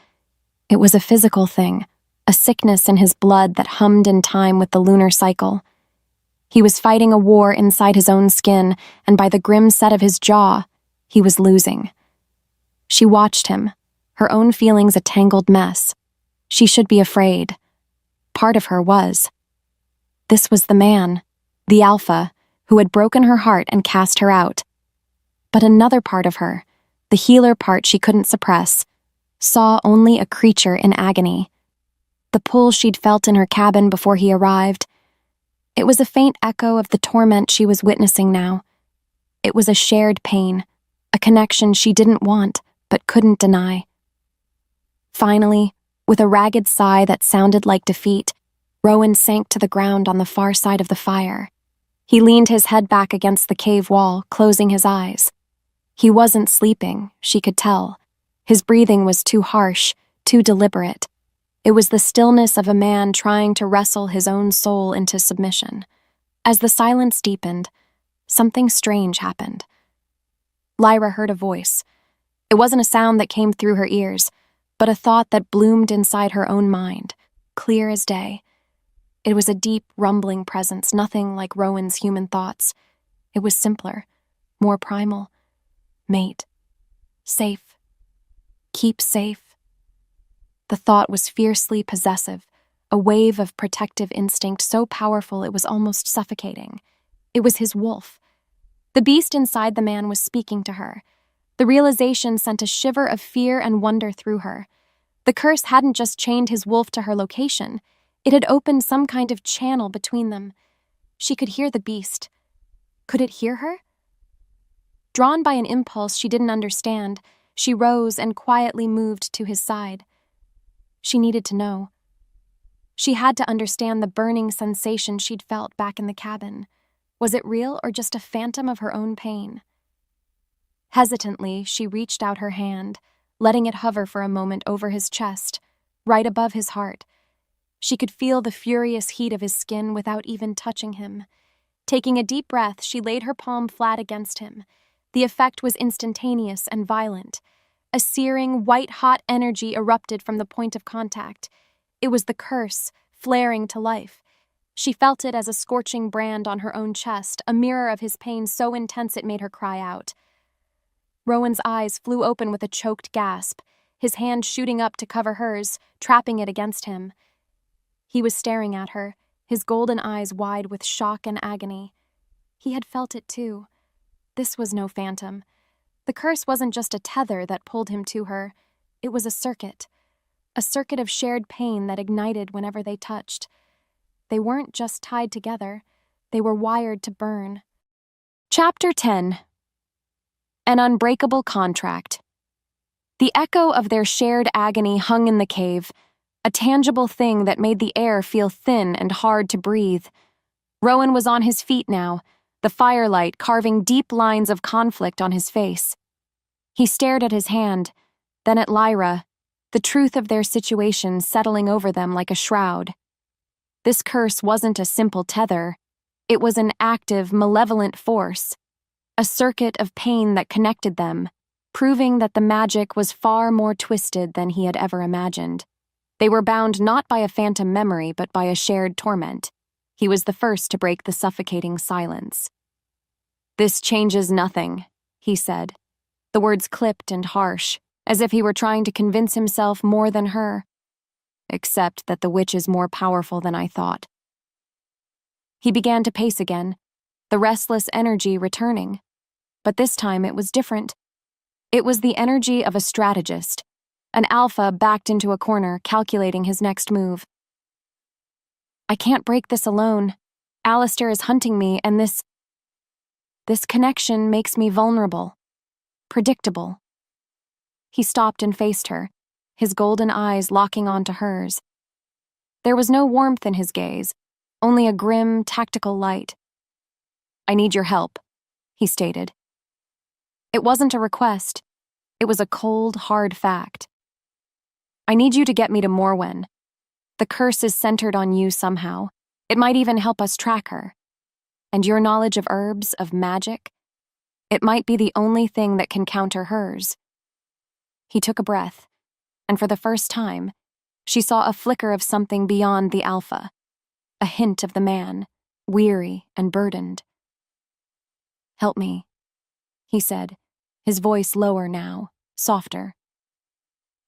It was a physical thing, a sickness in his blood that hummed in time with the lunar cycle. He was fighting a war inside his own skin, and by the grim set of his jaw, he was losing. She watched him, her own feelings a tangled mess. She should be afraid. Part of her was. This was the man, the alpha, who had broken her heart and cast her out. But another part of her, the healer part she couldn't suppress, saw only a creature in agony. The pull she'd felt in her cabin before he arrived. It was a faint echo of the torment she was witnessing now. It was a shared pain, a connection she didn't want but couldn't deny. Finally, with a ragged sigh that sounded like defeat, Rowan sank to the ground on the far side of the fire. He leaned his head back against the cave wall, closing his eyes. He wasn't sleeping, she could tell. His breathing was too harsh, too deliberate. It was the stillness of a man trying to wrestle his own soul into submission. As the silence deepened, something strange happened. Lyra heard a voice. It wasn't a sound that came through her ears, but a thought that bloomed inside her own mind, clear as day. It was a deep, rumbling presence, nothing like Rowan's human thoughts. It was simpler, more primal. Mate. Safe. Keep safe. The thought was fiercely possessive, a wave of protective instinct so powerful it was almost suffocating. It was his wolf. The beast inside the man was speaking to her. The realization sent a shiver of fear and wonder through her. The curse hadn't just chained his wolf to her location. It had opened some kind of channel between them. She could hear the beast. Could it hear her? Drawn by an impulse she didn't understand, she rose and quietly moved to his side. She needed to know. She had to understand the burning sensation she'd felt back in the cabin. Was it real or just a phantom of her own pain? Hesitantly, she reached out her hand, letting it hover for a moment over his chest, right above his heart. She could feel the furious heat of his skin without even touching him. Taking a deep breath, she laid her palm flat against him. The effect was instantaneous and violent. A searing, white-hot energy erupted from the point of contact. It was the curse, flaring to life. She felt it as a scorching brand on her own chest, a mirror of his pain so intense it made her cry out. Rowan's eyes flew open with a choked gasp, his hand shooting up to cover hers, trapping it against him. He was staring at her, his golden eyes wide with shock and agony. He had felt it too. This was no phantom. The curse wasn't just a tether that pulled him to her. It was a circuit of shared pain that ignited whenever they touched. They weren't just tied together. They were wired to burn. Chapter 10. An unbreakable contract. The echo of their shared agony hung in the cave, a tangible thing that made the air feel thin and hard to breathe. Rowan was on his feet now, the firelight carving deep lines of conflict on his face. He stared at his hand, then at Lyra, the truth of their situation settling over them like a shroud. This curse wasn't a simple tether. It was an active, malevolent force, a circuit of pain that connected them, proving that the magic was far more twisted than he had ever imagined. They were bound not by a phantom memory, but by a shared torment. He was the first to break the suffocating silence. "This changes nothing," he said, the words clipped and harsh, as if he were trying to convince himself more than her. "Except that the witch is more powerful than I thought." He began to pace again, the restless energy returning. But this time it was different. It was the energy of a strategist, an alpha backed into a corner, calculating his next move. "I can't break this alone. Alistair is hunting me, and this connection makes me vulnerable, predictable." He stopped and faced her, his golden eyes locking onto hers. There was no warmth in his gaze, only a grim, tactical light. "I need your help," he stated. It wasn't a request. It was a cold, hard fact. "I need you to get me to Morwen. The curse is centered on you somehow. It might even help us track her. And your knowledge of herbs, of magic, it might be the only thing that can counter hers." He took a breath, and for the first time, she saw a flicker of something beyond the alpha, a hint of the man, weary and burdened. "Help me," he said, his voice lower now, softer.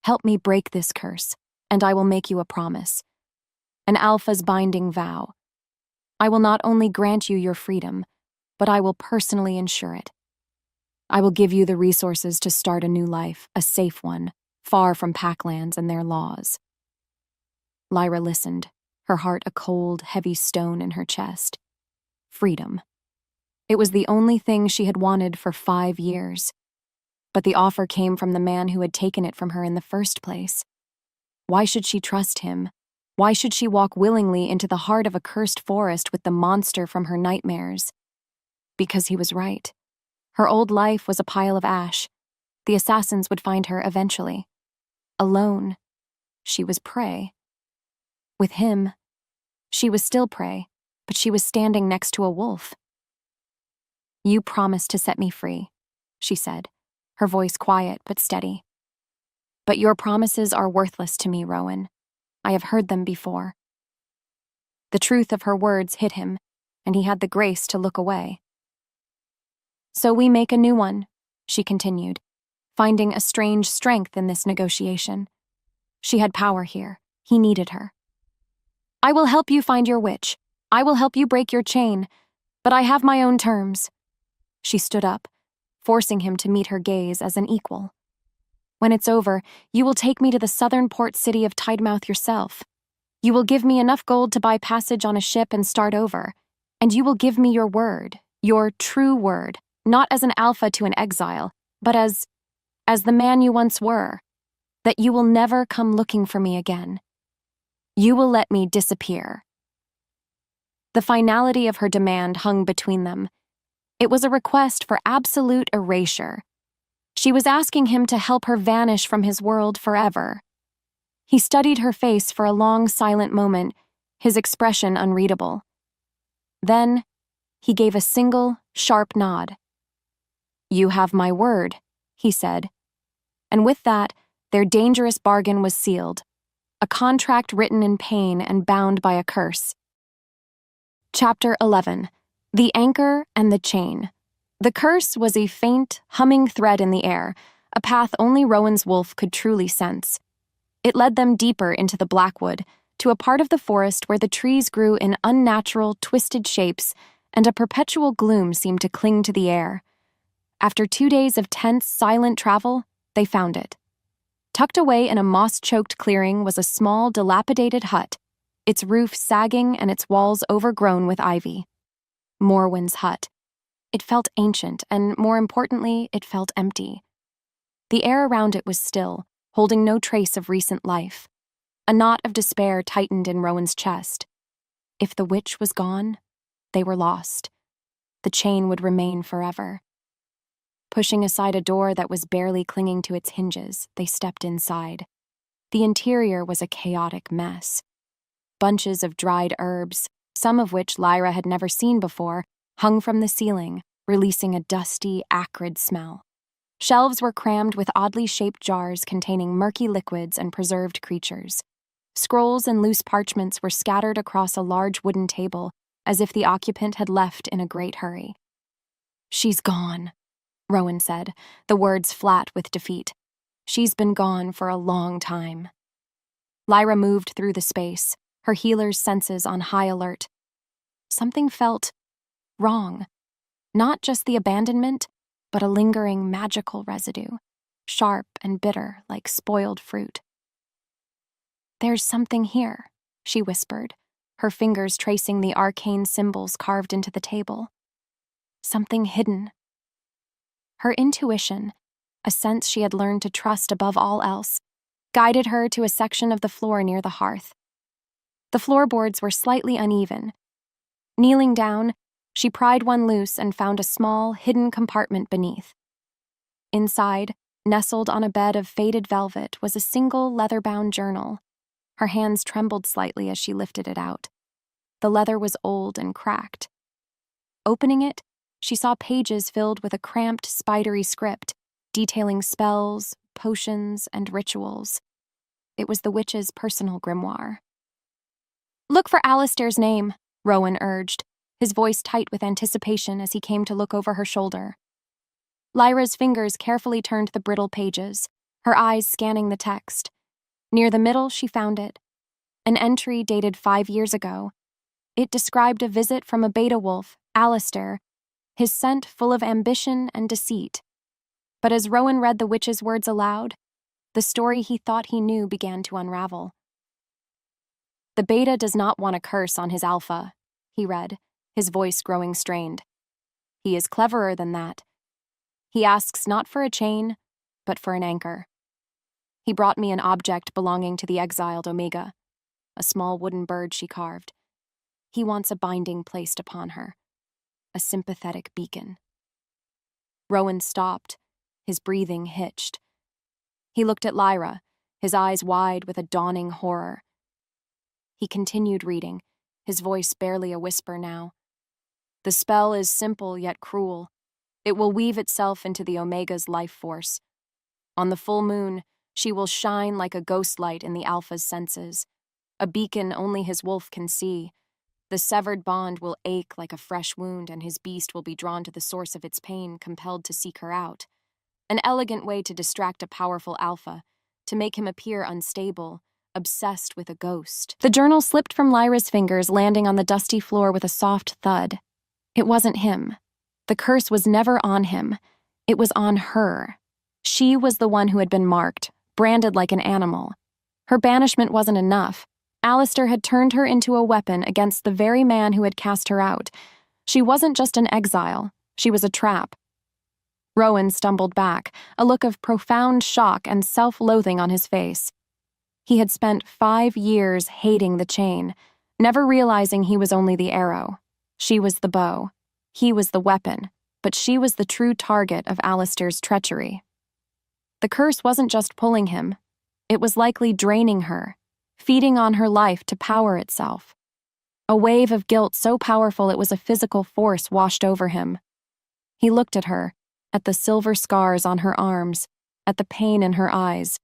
"Help me break this curse, and I will make you a promise. An alpha's binding vow. I will not only grant you your freedom, but I will personally ensure it. I will give you the resources to start a new life, a safe one, far from Packlands and their laws." Lyra listened, her heart a cold, heavy stone in her chest. Freedom. It was the only thing she had wanted for 5 years. But the offer came from the man who had taken it from her in the first place. Why should she trust him? Why should she walk willingly into the heart of a cursed forest with the monster from her nightmares? Because he was right. Her old life was a pile of ash. The assassins would find her eventually. Alone, she was prey. With him, she was still prey, but she was standing next to a wolf. "You promised to set me free," she said, her voice quiet but steady. "But your promises are worthless to me, Rowan. I have heard them before." The truth of her words hit him, and he had the grace to look away. "So we make a new one," she continued, finding a strange strength in this negotiation. She had power here. He needed her. "I will help you find your witch. I will help you break your chain, but I have my own terms." She stood up, forcing him to meet her gaze as an equal. "When it's over, you will take me to the southern port city of Tidemouth yourself. You will give me enough gold to buy passage on a ship and start over, and you will give me your word, your true word, not as an alpha to an exile, but as the man you once were, that you will never come looking for me again. You will let me disappear." The finality of her demand hung between them. It was a request for absolute erasure. She was asking him to help her vanish from his world forever. He studied her face for a long, silent moment, his expression unreadable. Then, he gave a single, sharp nod. "You have my word," he said. And with that, their dangerous bargain was sealed, a contract written in pain and bound by a curse. Chapter 11. The Anchor and the Chain. The curse was a faint, humming thread in the air, a path only Rowan's wolf could truly sense. It led them deeper into the blackwood, to a part of the forest where the trees grew in unnatural, twisted shapes, and a perpetual gloom seemed to cling to the air. After 2 days of tense, silent travel, they found it. Tucked away in a moss-choked clearing was a small, dilapidated hut, its roof sagging and its walls overgrown with ivy. Morwen's hut. It felt ancient, and more importantly, it felt empty. The air around it was still, holding no trace of recent life. A knot of despair tightened in Rowan's chest. If the witch was gone, they were lost. The chain would remain forever. Pushing aside a door that was barely clinging to its hinges, they stepped inside. The interior was a chaotic mess. Bunches of dried herbs, some of which Lyra had never seen before, hung from the ceiling, releasing a dusty, acrid smell. Shelves were crammed with oddly shaped jars containing murky liquids and preserved creatures. Scrolls and loose parchments were scattered across a large wooden table, as if the occupant had left in a great hurry. "She's gone," Rowan said, the words flat with defeat. "She's been gone for a long time." Lyra moved through the space, her healer's senses on high alert. Something felt wrong. Not just the abandonment, but a lingering magical residue, sharp and bitter like spoiled fruit. "There's something here," she whispered, her fingers tracing the arcane symbols carved into the table. "Something hidden." Her intuition, a sense she had learned to trust above all else, guided her to a section of the floor near the hearth. The floorboards were slightly uneven. Kneeling down, she pried one loose and found a small, hidden compartment beneath. Inside, nestled on a bed of faded velvet, was a single leather-bound journal. Her hands trembled slightly as she lifted it out. The leather was old and cracked. Opening it, she saw pages filled with a cramped, spidery script, detailing spells, potions, and rituals. It was the witch's personal grimoire. "Look for Alistair's name," Rowan urged, his voice tight with anticipation as he came to look over her shoulder. Lyra's fingers carefully turned the brittle pages, her eyes scanning the text. Near the middle, she found it. An entry dated 5 years ago. It described a visit from a beta wolf, Alistair, his scent full of ambition and deceit. But as Rowan read the witch's words aloud, the story he thought he knew began to unravel. "The beta does not want a curse on his alpha," he read, his voice growing strained. "He is cleverer than that. He asks not for a chain, but for an anchor. He brought me an object belonging to the exiled Omega, a small wooden bird she carved. He wants a binding placed upon her, a sympathetic beacon." Rowan stopped, his breathing hitched. He looked at Lyra, his eyes wide with a dawning horror. He continued reading, his voice barely a whisper now. "The spell is simple yet cruel. It will weave itself into the Omega's life force. On the full moon, she will shine like a ghost light in the Alpha's senses, a beacon only his wolf can see. The severed bond will ache like a fresh wound, and his beast will be drawn to the source of its pain, compelled to seek her out. An elegant way to distract a powerful Alpha, to make him appear unstable, obsessed with a ghost." The journal slipped from Lyra's fingers, landing on the dusty floor with a soft thud. It wasn't him. The curse was never on him. It was on her. She was the one who had been marked, branded like an animal. Her banishment wasn't enough. Alistair had turned her into a weapon against the very man who had cast her out. She wasn't just an exile. She was a trap. Rowan stumbled back, a look of profound shock and self-loathing on his face. He had spent 5 years hating the chain, never realizing he was only the arrow. She was the bow. He was the weapon, but she was the true target of Alistair's treachery. The curse wasn't just pulling him. It was likely draining her, feeding on her life to power itself. A wave of guilt so powerful it was a physical force washed over him. He looked at her, at the silver scars on her arms, at the pain in her eyes,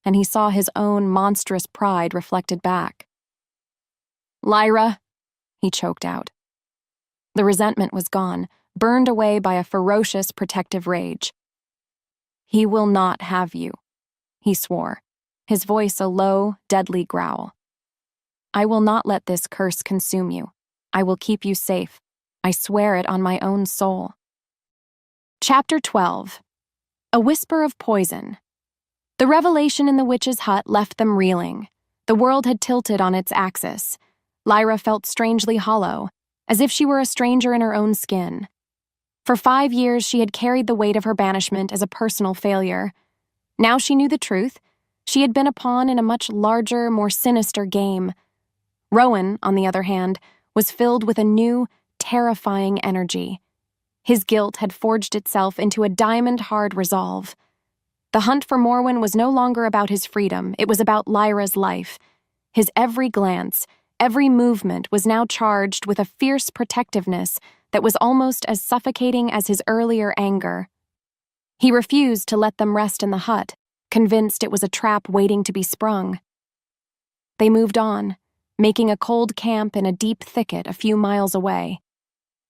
and he saw his own monstrous pride reflected back. "Lyra," he choked out. The resentment was gone, burned away by a ferocious, protective rage. "He will not have you," he swore, his voice a low, deadly growl. "I will not let this curse consume you. I will keep you safe. I swear it on my own soul." Chapter 12. A Whisper of Poison. The revelation in the witch's hut left them reeling. The world had tilted on its axis. Lyra felt strangely hollow, as if she were a stranger in her own skin. For 5 years, she had carried the weight of her banishment as a personal failure. Now she knew the truth. She had been a pawn in a much larger, more sinister game. Rowan, on the other hand, was filled with a new, terrifying energy. His guilt had forged itself into a diamond-hard resolve. The hunt for Morwen was no longer about his freedom, it was about Lyra's life. His every glance, every movement was now charged with a fierce protectiveness that was almost as suffocating as his earlier anger. He refused to let them rest in the hut, convinced it was a trap waiting to be sprung. They moved on, making a cold camp in a deep thicket a few miles away.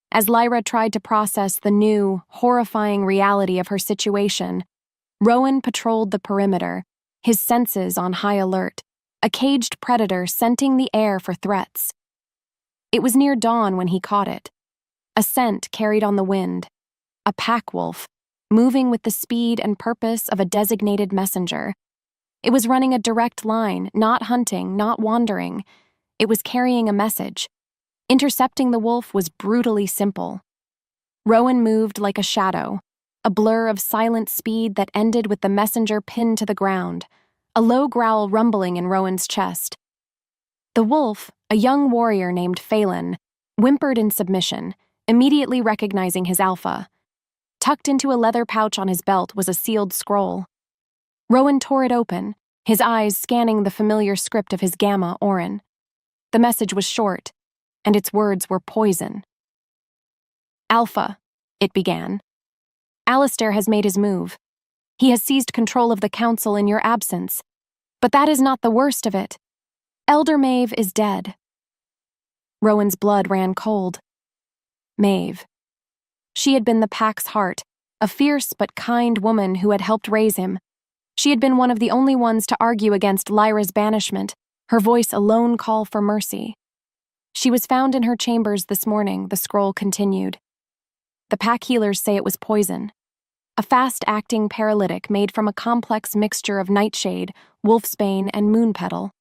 As Lyra tried to process the new, horrifying reality of her situation, Rowan patrolled the perimeter, his senses on high alert, a caged predator scenting the air for threats. It was near dawn when he caught it. A scent carried on the wind, a pack wolf, moving with the speed and purpose of a designated messenger. It was running a direct line, not hunting, not wandering. It was carrying a message. Intercepting the wolf was brutally simple. Rowan moved like a shadow, a blur of silent speed that ended with the messenger pinned to the ground, a low growl rumbling in Rowan's chest. The wolf, a young warrior named Phelan, whimpered in submission, immediately recognizing his alpha. Tucked into a leather pouch on his belt was a sealed scroll. Rowan tore it open, his eyes scanning the familiar script of his Gamma Orin. The message was short, and its words were poison. Alpha, it began. Alistair has made his move. He has seized control of the council in your absence. But that is not the worst of it. Elder Maeve is dead. Rowan's blood ran cold. Maeve. She had been the pack's heart, a fierce but kind woman who had helped raise him. She had been one of the only ones to argue against Lyra's banishment, her voice a lone call for mercy. She was found in her chambers this morning, the scroll continued. The pack healers say it was poison. A fast-acting paralytic made from a complex mixture of nightshade, wolfsbane, and moonpetal.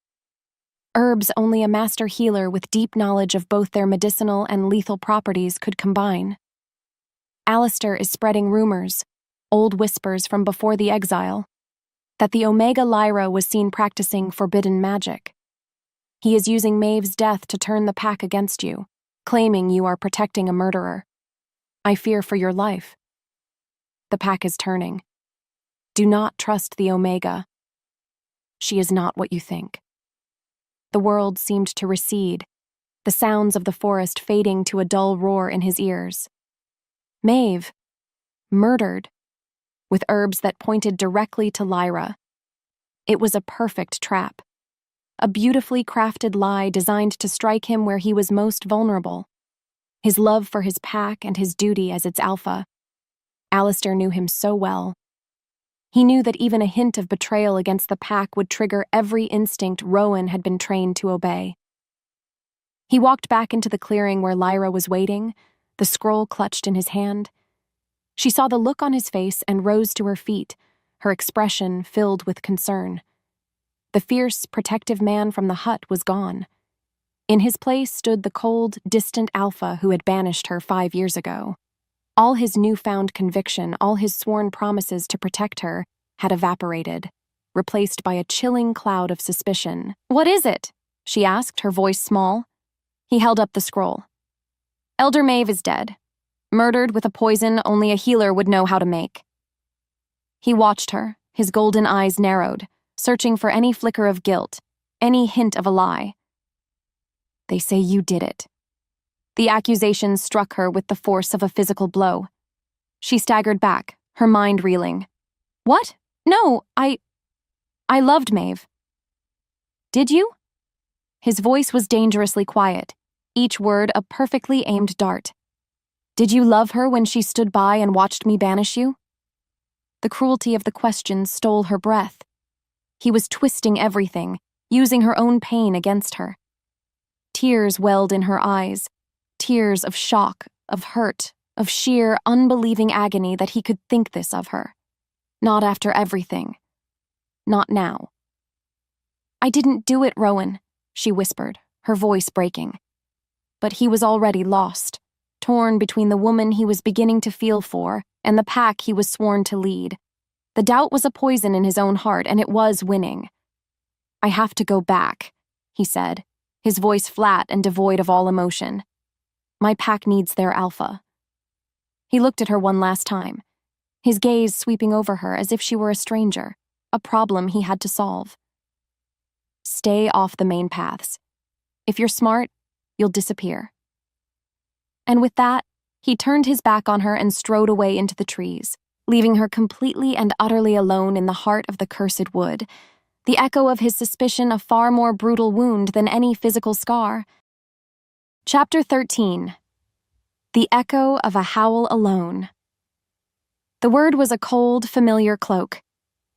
Herbs only a master healer with deep knowledge of both their medicinal and lethal properties could combine. Alistair is spreading rumors, old whispers from before the exile, that the Omega Lyra was seen practicing forbidden magic. He is using Maeve's death to turn the pack against you, claiming you are protecting a murderer. I fear for your life. The pack is turning. Do not trust the Omega. She is not what you think. The world seemed to recede, the sounds of the forest fading to a dull roar in his ears. Maeve, murdered, with herbs that pointed directly to Lyra. It was a perfect trap, a beautifully crafted lie designed to strike him where he was most vulnerable. His love for his pack and his duty as its alpha. Alistair knew him so well. He knew that even a hint of betrayal against the pack would trigger every instinct Rowan had been trained to obey. He walked back into the clearing where Lyra was waiting, the scroll clutched in his hand. She saw the look on his face and rose to her feet, her expression filled with concern. The fierce, protective man from the hut was gone. In his place stood the cold, distant alpha who had banished her 5 years ago. All his newfound conviction, all his sworn promises to protect her, had evaporated, replaced by a chilling cloud of suspicion. "What is it?" she asked, her voice small. He held up the scroll. "Elder Maeve is dead, murdered with a poison only a healer would know how to make." He watched her, his golden eyes narrowed, searching for any flicker of guilt, any hint of a lie. "They say you did it." The accusation struck her with the force of a physical blow. She staggered back, her mind reeling. "What? No, I loved Maeve." "Did you?" His voice was dangerously quiet, each word a perfectly aimed dart. "Did you love her when she stood by and watched me banish you?" The cruelty of the question stole her breath. He was twisting everything, using her own pain against her. Tears welled in her eyes, tears of shock, of hurt, of sheer, unbelieving agony that he could think this of her. Not after everything. Not now. "I didn't do it, Rowan," she whispered, her voice breaking. But he was already lost, torn between the woman he was beginning to feel for and the pack he was sworn to lead. The doubt was a poison in his own heart, and it was winning. "I have to go back," he said, his voice flat and devoid of all emotion. "My pack needs their alpha." He looked at her one last time, his gaze sweeping over her as if she were a stranger, a problem he had to solve. Stay off the main paths. If you're smart, you'll disappear. And with that, he turned his back on her and strode away into the trees, leaving her completely and utterly alone in the heart of the cursed wood, the echo of his suspicion a far more brutal wound than any physical scar. Chapter 13. The Echo of a Howl Alone. The word was a cold, familiar cloak.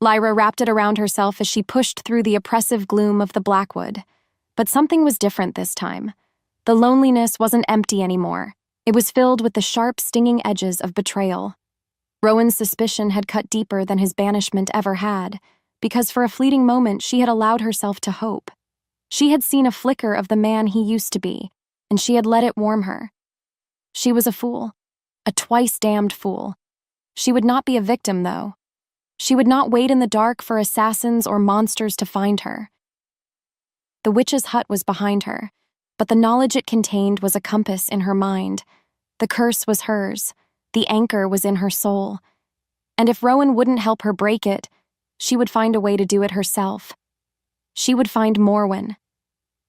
Lyra wrapped it around herself as she pushed through the oppressive gloom of the Blackwood. But something was different this time. The loneliness wasn't empty anymore. It was filled with the sharp, stinging edges of betrayal. Rowan's suspicion had cut deeper than his banishment ever had, because for a fleeting moment she had allowed herself to hope. She had seen a flicker of the man he used to be, and she had let it warm her. She was a fool, a twice-damned fool. She would not be a victim, though. She would not wait in the dark for assassins or monsters to find her. The witch's hut was behind her, but the knowledge it contained was a compass in her mind. The curse was hers. The anchor was in her soul. And if Rowan wouldn't help her break it, she would find a way to do it herself. She would find Morwen.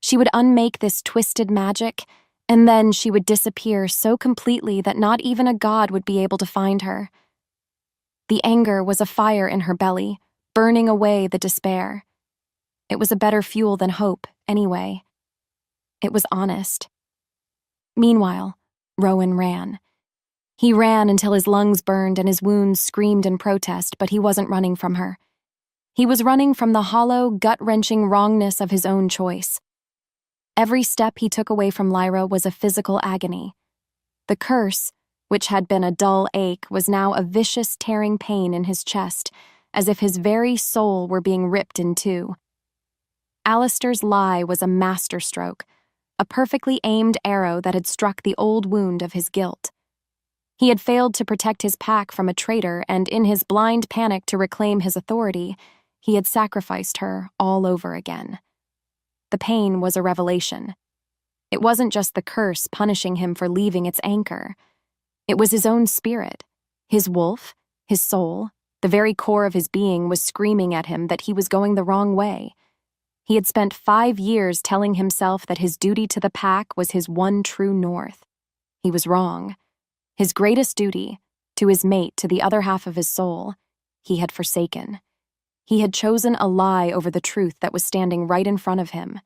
She would unmake this twisted magic, and then she would disappear so completely that not even a god would be able to find her. The anger was a fire in her belly, burning away the despair. It was a better fuel than hope, anyway. It was honest. Meanwhile, Rowan ran. He ran until his lungs burned and his wounds screamed in protest, but he wasn't running from her. He was running from the hollow, gut-wrenching wrongness of his own choice. Every step he took away from Lyra was a physical agony. The curse, which had been a dull ache, was now a vicious, tearing pain in his chest, as if his very soul were being ripped in two. Alistair's lie was a masterstroke, a perfectly aimed arrow that had struck the old wound of his guilt. He had failed to protect his pack from a traitor, and in his blind panic to reclaim his authority, he had sacrificed her all over again. The pain was a revelation. It wasn't just the curse punishing him for leaving its anchor. It was his own spirit, his wolf, his soul. The very core of his being was screaming at him that he was going the wrong way. He had spent 5 years telling himself that his duty to the pack was his one true north. He was wrong. His greatest duty, to his mate, to the other half of his soul, he had forsaken. He had chosen a lie over the truth that was standing right in front of him.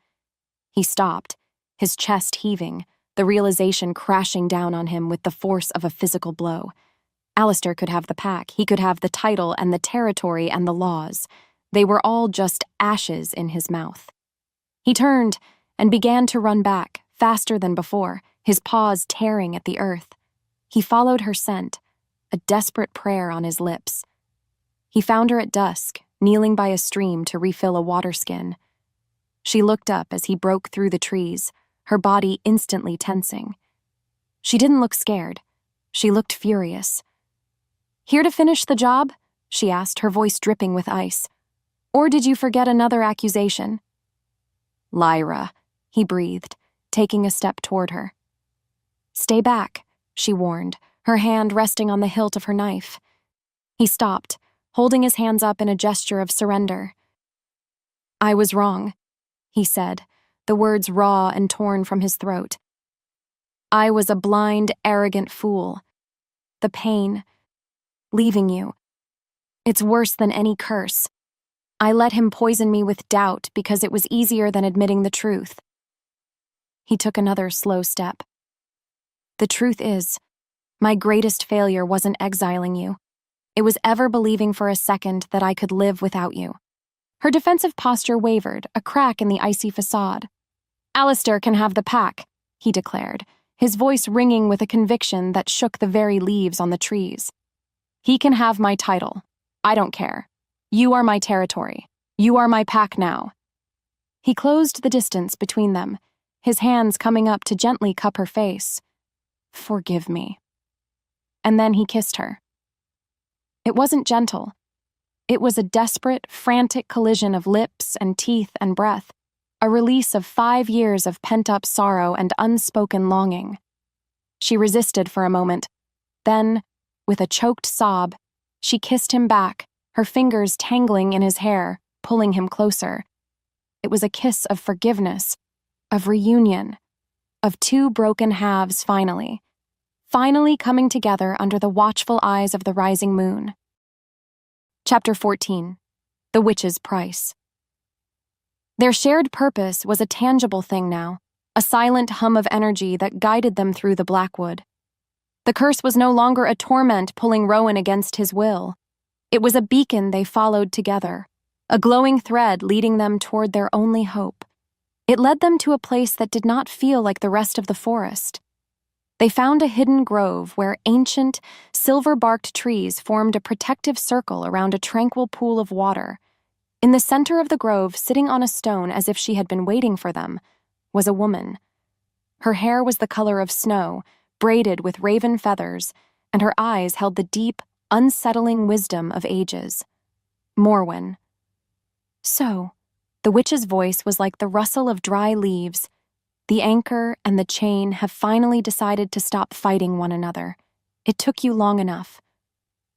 He stopped, his chest heaving, the realization crashing down on him with the force of a physical blow. Alistair could have the pack, he could have the title and the territory and the laws. They were all just ashes in his mouth. He turned and began to run back, faster than before, his paws tearing at the earth. He followed her scent, a desperate prayer on his lips. He found her at dusk, kneeling by a stream to refill a water skin. She looked up as he broke through the trees, her body instantly tensing. She didn't look scared. She looked furious. "Here to finish the job?" she asked, her voice dripping with ice. "Or did you forget another accusation?" "Lyra," he breathed, taking a step toward her. "Stay back," she warned, her hand resting on the hilt of her knife. He stopped, holding his hands up in a gesture of surrender. "I was wrong," he said, the words raw and torn from his throat. "I was a blind, arrogant fool. The pain, leaving you, it's worse than any curse. I let him poison me with doubt because it was easier than admitting the truth." He took another slow step. "The truth is, my greatest failure wasn't exiling you. It was ever believing for a second that I could live without you." Her defensive posture wavered, a crack in the icy facade. "Alistair can have the pack," he declared, his voice ringing with a conviction that shook the very leaves on the trees. "He can have my title. I don't care. You are my territory. You are my pack now." He closed the distance between them, his hands coming up to gently cup her face. "Forgive me." And then he kissed her. It wasn't gentle. It was a desperate, frantic collision of lips and teeth and breath, a release of 5 years of pent-up sorrow and unspoken longing. She resisted for a moment, Then, with a choked sob, she kissed him back, her fingers tangling in his hair, pulling him closer. It was a kiss of forgiveness, of reunion, of two broken halves finally coming together under the watchful eyes of the rising moon. Chapter 14. The Witch's Price. Their shared purpose was a tangible thing now, a silent hum of energy that guided them through the Blackwood. The curse was no longer a torment pulling Rowan against his will. It was a beacon they followed together, a glowing thread leading them toward their only hope. It led them to a place that did not feel like the rest of the forest. They found a hidden grove where ancient, silver-barked trees formed a protective circle around a tranquil pool of water. In the center of the grove, sitting on a stone as if she had been waiting for them, was a woman. Her hair was the color of snow, braided with raven feathers, and her eyes held the deep, unsettling wisdom of ages. Morwen. So, the witch's voice was like the rustle of dry leaves. The anchor and the chain have finally decided to stop fighting one another. It took you long enough.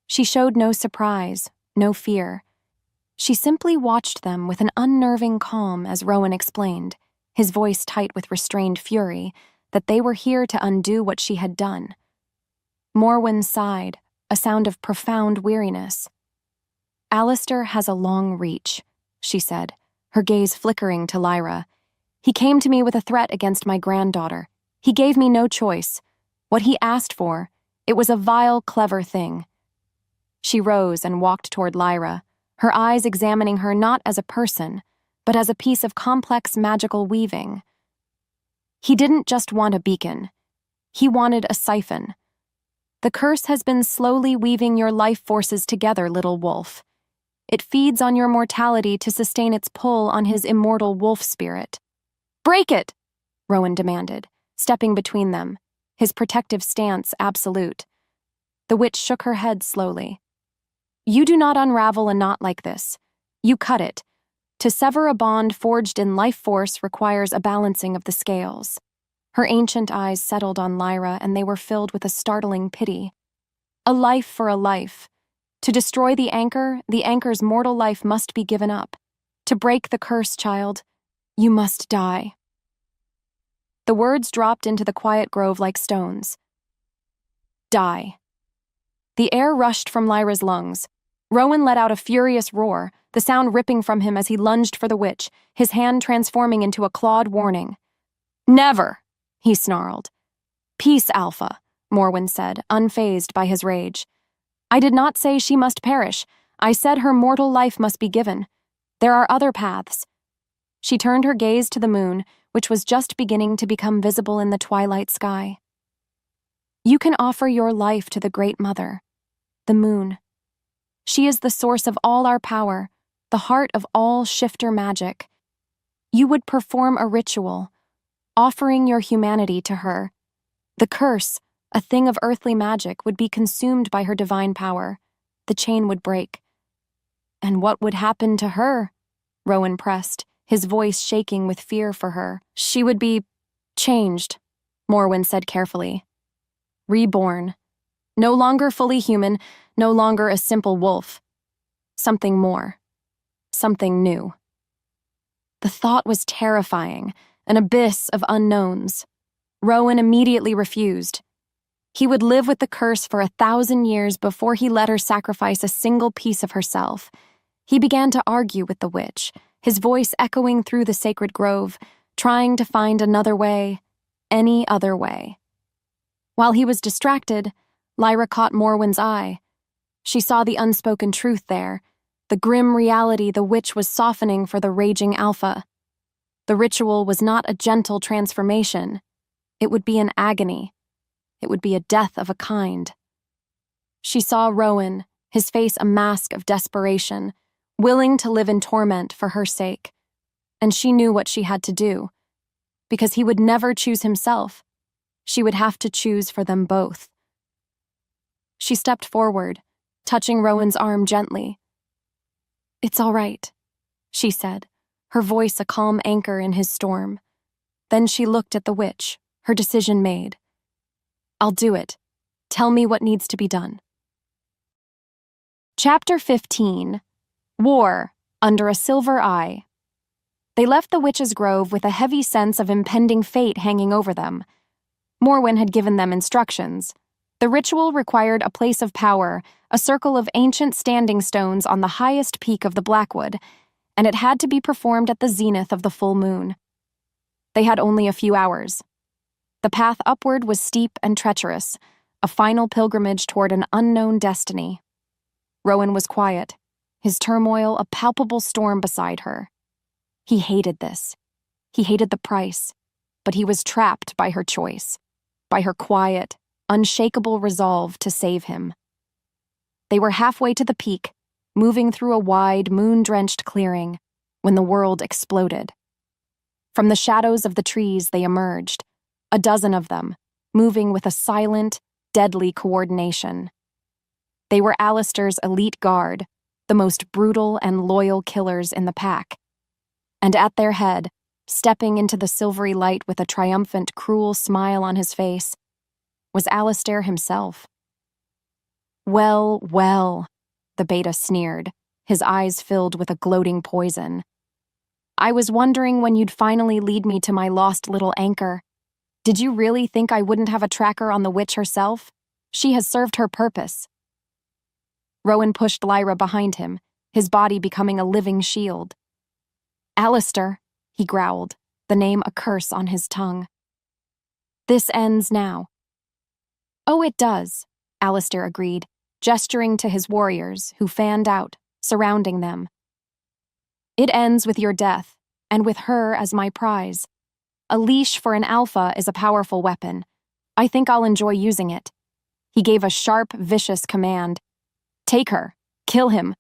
She showed no surprise, no fear. She simply watched them with an unnerving calm as Rowan explained, his voice tight with restrained fury, that they were here to undo what she had done. Morwen sighed, a sound of profound weariness. Alistair has a long reach, she said, her gaze flickering to Lyra. He came to me with a threat against my granddaughter. He gave me no choice. What he asked for, it was a vile, clever thing. She rose and walked toward Lyra, her eyes examining her not as a person, but as a piece of complex magical weaving. He didn't just want a beacon. He wanted a siphon. The curse has been slowly weaving your life forces together, little wolf. It feeds on your mortality to sustain its pull on his immortal wolf spirit. Break it, Rowan demanded, stepping between them, his protective stance absolute. The witch shook her head slowly. You do not unravel a knot like this. You cut it. To sever a bond forged in life force requires a balancing of the scales. Her ancient eyes settled on Lyra, and they were filled with a startling pity. A life for a life. To destroy the anchor's mortal life must be given up. To break the curse, child, you must die. The words dropped into the quiet grove like stones. Die. The air rushed from Lyra's lungs. Rowan let out a furious roar, the sound ripping from him as he lunged for the witch, his hand transforming into a clawed warning. Never, he snarled. Peace, Alpha, Morwen said, unfazed by his rage. I did not say she must perish. I said her mortal life must be given. There are other paths. She turned her gaze to the moon, which was just beginning to become visible in the twilight sky. You can offer your life to the Great Mother, the moon. She is the source of all our power, the heart of all shifter magic. You would perform a ritual, offering your humanity to her. The curse, a thing of earthly magic, would be consumed by her divine power. The chain would break. And what would happen to her? Rowan pressed, his voice shaking with fear for her. She would be changed, Morwen said carefully. Reborn. No longer fully human, no longer a simple wolf. Something more. Something new. The thought was terrifying, an abyss of unknowns. Rowan immediately refused. He would live with the curse for 1,000 years before he let her sacrifice a single piece of herself. He began to argue with the witch, his voice echoing through the sacred grove, trying to find another way, any other way. While he was distracted, Lyra caught Morwen's eye. She saw the unspoken truth there, the grim reality the witch was softening for the raging Alpha. The ritual was not a gentle transformation. It would be an agony. It would be a death of a kind. She saw Rowan, his face a mask of desperation, willing to live in torment for her sake. And she knew what she had to do. Because he would never choose himself. She would have to choose for them both. She stepped forward, touching Rowan's arm gently. It's all right, she said, her voice a calm anchor in his storm. Then she looked at the witch, her decision made. I'll do it. Tell me what needs to be done. Chapter 15. War Under a Silver Eye. They left the Witch's Grove with a heavy sense of impending fate hanging over them. Morwen had given them instructions. The ritual required a place of power, a circle of ancient standing stones on the highest peak of the Blackwood, and it had to be performed at the zenith of the full moon. They had only a few hours. The path upward was steep and treacherous, a final pilgrimage toward an unknown destiny. Rowan was quiet, his turmoil a palpable storm beside her. He hated this. He hated the price, but he was trapped by her choice, by her quiet, unshakable resolve to save him. They were halfway to the peak, moving through a wide, moon-drenched clearing, when the world exploded. From the shadows of the trees they emerged, a dozen of them, moving with a silent, deadly coordination. They were Alistair's elite guard, the most brutal and loyal killers in the pack. And at their head, stepping into the silvery light with a triumphant, cruel smile on his face, was Alistair himself. Well, well, the beta sneered, his eyes filled with a gloating poison. I was wondering when you'd finally lead me to my lost little anchor. Did you really think I wouldn't have a tracker on the witch herself? She has served her purpose. Rowan pushed Lyra behind him, his body becoming a living shield. Alistair, he growled, the name a curse on his tongue. This ends now. Oh, it does, Alistair agreed, gesturing to his warriors, who fanned out, surrounding them. It ends with your death, and with her as my prize. A leash for an alpha is a powerful weapon. I think I'll enjoy using it. He gave a sharp, vicious command. Take her. Kill him.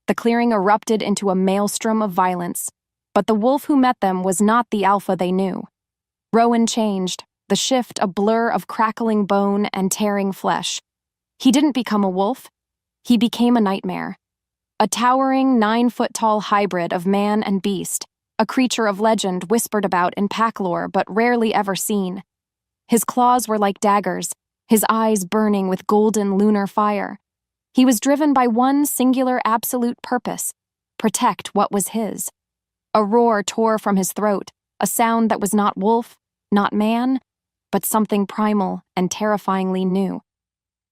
The clearing erupted into a maelstrom of violence, but the wolf who met them was not the alpha they knew. Rowan changed, the shift a blur of crackling bone and tearing flesh. He didn't become a wolf. He became a nightmare. A towering 9-foot-tall hybrid of man and beast, a creature of legend whispered about in pack lore but rarely ever seen. His claws were like daggers, his eyes burning with golden lunar fire. He was driven by one singular absolute purpose: protect what was his. A roar tore from his throat, a sound that was not wolf, not man, but something primal and terrifyingly new.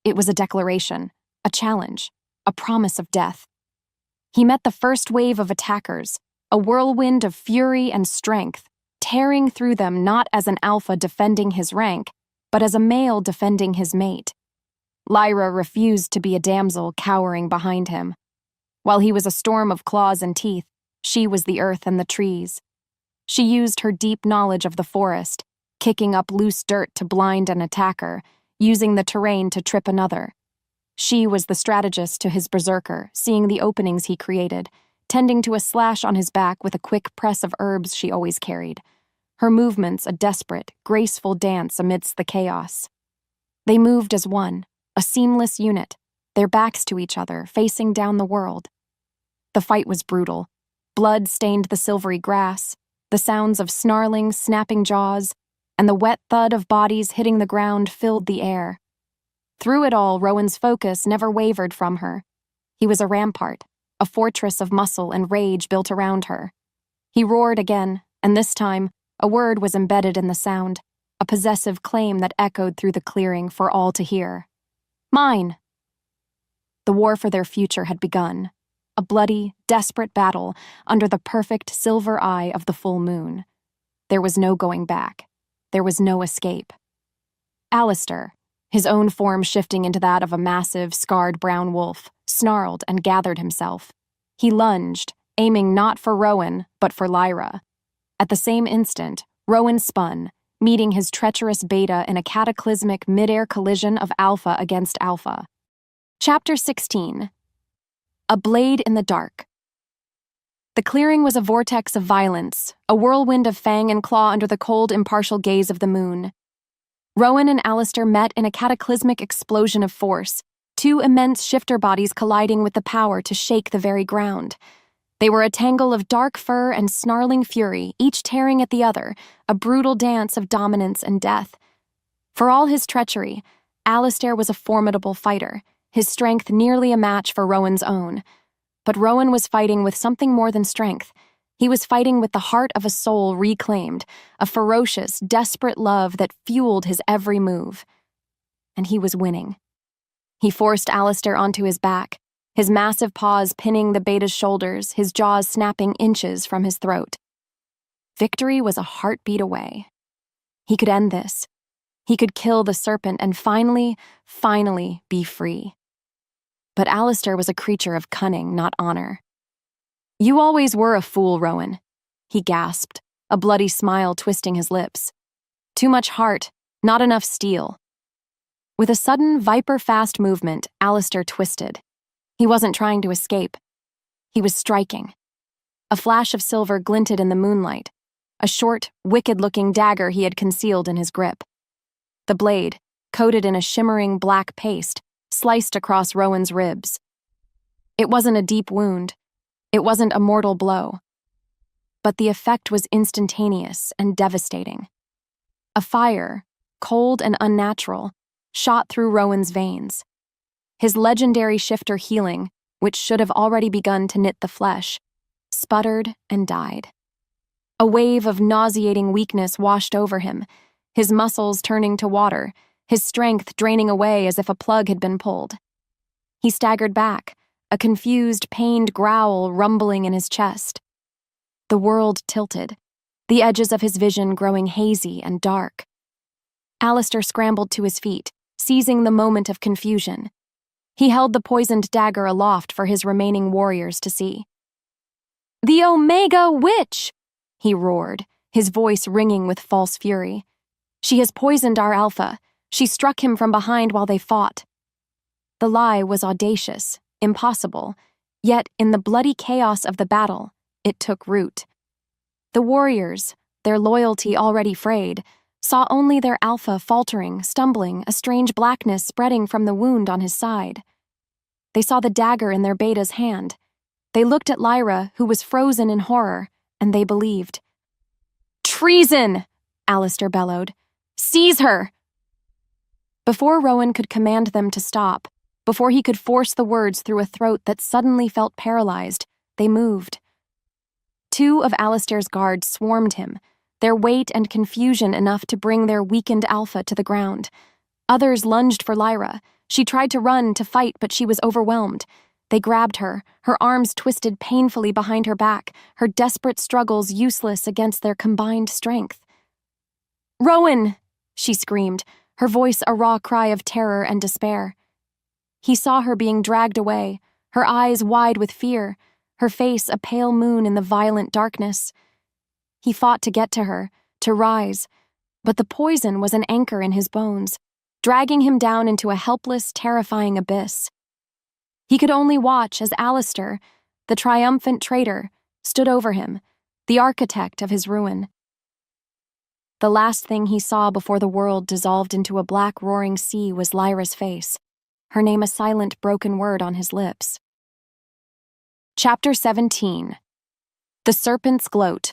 It was a declaration, a challenge, a promise of death. He met the first wave of attackers, a whirlwind of fury and strength, tearing through them not as an alpha defending his rank, but as a male defending his mate. Lyra refused to be a damsel cowering behind him. While he was a storm of claws and teeth, she was the earth and the trees. She used her deep knowledge of the forest, kicking up loose dirt to blind an attacker, using the terrain to trip another. She was the strategist to his berserker, seeing the openings he created, tending to a slash on his back with a quick press of herbs she always carried. Her movements a desperate, graceful dance amidst the chaos. They moved as one, a seamless unit, their backs to each other, facing down the world. The fight was brutal. Blood stained the silvery grass, the sounds of snarling, snapping jaws, and the wet thud of bodies hitting the ground filled the air. Through it all, Rowan's focus never wavered from her. He was a rampart, a fortress of muscle and rage built around her. He roared again, and this time, a word was embedded in the sound, a possessive claim that echoed through the clearing for all to hear. Mine! The war for their future had begun, a bloody, desperate battle under the perfect silver eye of the full moon. There was no going back. There was no escape. Alistair, his own form shifting into that of a massive, scarred brown wolf, snarled and gathered himself. He lunged, aiming not for Rowan, but for Lyra. At the same instant, Rowan spun, meeting his treacherous beta in a cataclysmic mid-air collision of alpha against alpha. Chapter 16. A Blade in the Dark. The clearing was a vortex of violence, a whirlwind of fang and claw under the cold, impartial gaze of the moon. Rowan and Alistair met in a cataclysmic explosion of force, two immense shifter bodies colliding with the power to shake the very ground. They were a tangle of dark fur and snarling fury, each tearing at the other, a brutal dance of dominance and death. For all his treachery, Alistair was a formidable fighter, his strength nearly a match for Rowan's own. But Rowan was fighting with something more than strength. He was fighting with the heart of a soul reclaimed, a ferocious, desperate love that fueled his every move. And he was winning. He forced Alistair onto his back, his massive paws pinning the beta's shoulders, his jaws snapping inches from his throat. Victory was a heartbeat away. He could end this. He could kill the serpent and finally be free. But Alistair was a creature of cunning, not honor. "You always were a fool, Rowan," he gasped, a bloody smile twisting his lips. "Too much heart, not enough steel." With a sudden, viper-fast movement, Alistair twisted. He wasn't trying to escape. He was striking. A flash of silver glinted in the moonlight, a short, wicked-looking dagger he had concealed in his grip. The blade, coated in a shimmering black paste, sliced across Rowan's ribs. It wasn't a deep wound. It wasn't a mortal blow. But the effect was instantaneous and devastating. A fire, cold and unnatural, shot through Rowan's veins. His legendary shifter healing, which should have already begun to knit the flesh, sputtered and died. A wave of nauseating weakness washed over him, his muscles turning to water, his strength draining away as if a plug had been pulled. He staggered back, a confused, pained growl rumbling in his chest. The world tilted, the edges of his vision growing hazy and dark. Alistair scrambled to his feet, seizing the moment of confusion. He held the poisoned dagger aloft for his remaining warriors to see. "The Omega Witch!" he roared, his voice ringing with false fury. "She has poisoned our Alpha. She struck him from behind while they fought." The lie was audacious, impossible, yet in the bloody chaos of the battle, it took root. The warriors, their loyalty already frayed, saw only their Alpha faltering, stumbling, a strange blackness spreading from the wound on his side. They saw the dagger in their beta's hand. They looked at Lyra, who was frozen in horror, and they believed. "Treason!" Alistair bellowed. "Seize her!" Before Rowan could command them to stop, before he could force the words through a throat that suddenly felt paralyzed, they moved. Two of Alistair's guards swarmed him, their weight and confusion enough to bring their weakened Alpha to the ground. Others lunged for Lyra. She tried to run, to fight, but she was overwhelmed. They grabbed her, her arms twisted painfully behind her back, her desperate struggles useless against their combined strength. "Rowan!" she screamed, her voice a raw cry of terror and despair. He saw her being dragged away, her eyes wide with fear, her face a pale moon in the violent darkness. He fought to get to her, to rise, but the poison was an anchor in his bones, dragging him down into a helpless, terrifying abyss. He could only watch as Alistair, the triumphant traitor, stood over him, the architect of his ruin. The last thing he saw before the world dissolved into a black roaring sea was Lyra's face, her name a silent broken word on his lips. Chapter 17. The Serpent's Gloat.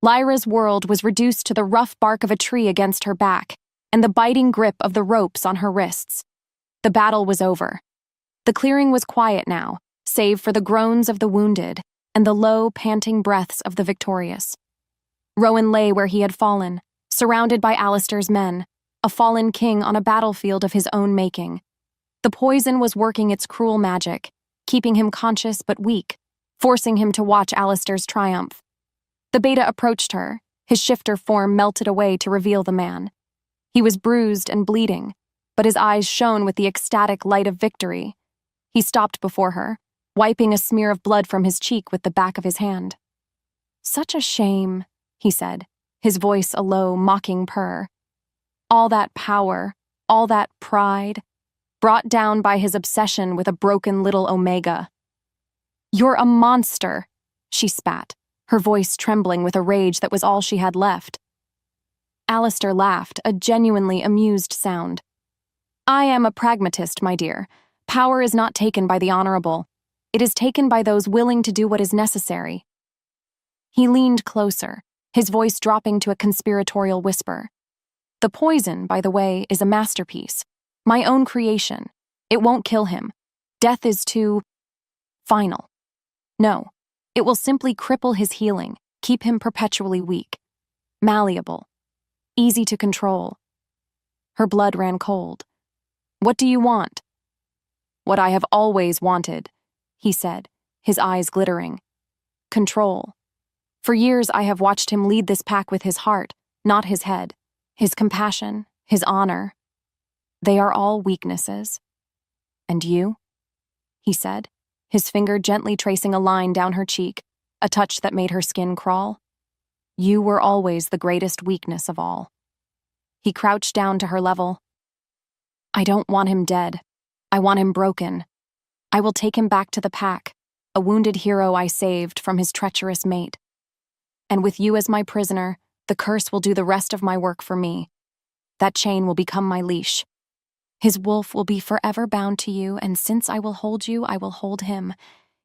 Lyra's world was reduced to the rough bark of a tree against her back and the biting grip of the ropes on her wrists. The battle was over. The clearing was quiet now, save for the groans of the wounded and the low, panting breaths of the victorious. Rowan lay where he had fallen, surrounded by Alistair's men, a fallen king on a battlefield of his own making. The poison was working its cruel magic, keeping him conscious but weak, forcing him to watch Alistair's triumph. The beta approached her, his shifter form melted away to reveal the man. He was bruised and bleeding, but his eyes shone with the ecstatic light of victory. He stopped before her, wiping a smear of blood from his cheek with the back of his hand. "Such a shame," he said, his voice a low, mocking purr. All that power, all that pride, brought down by his obsession with a broken little Omega. "You're a monster," she spat, her voice trembling with a rage that was all she had left. Alistair laughed, a genuinely amused sound. "I am a pragmatist, my dear. Power is not taken by the honorable. It is taken by those willing to do what is necessary." He leaned closer, his voice dropping to a conspiratorial whisper. "The poison, by the way, is a masterpiece. My own creation. It won't kill him. Death is too final. No, it will simply cripple his healing, keep him perpetually weak, malleable, easy to control. Her blood ran cold. What do you want? What I have always wanted, he said, his eyes glittering. Control. For years I have watched him lead this pack with his heart, not his head. His compassion, his honor. They are all weaknesses. And you? He said, his finger gently tracing a line down her cheek, a touch that made her skin crawl. You were always the greatest weakness of all. He crouched down to her level. I don't want him dead. I want him broken. I will take him back to the pack, a wounded hero I saved from his treacherous mate. And with you as my prisoner, the curse will do the rest of my work for me. That chain will become my leash. His wolf will be forever bound to you, and since I will hold you, I will hold him.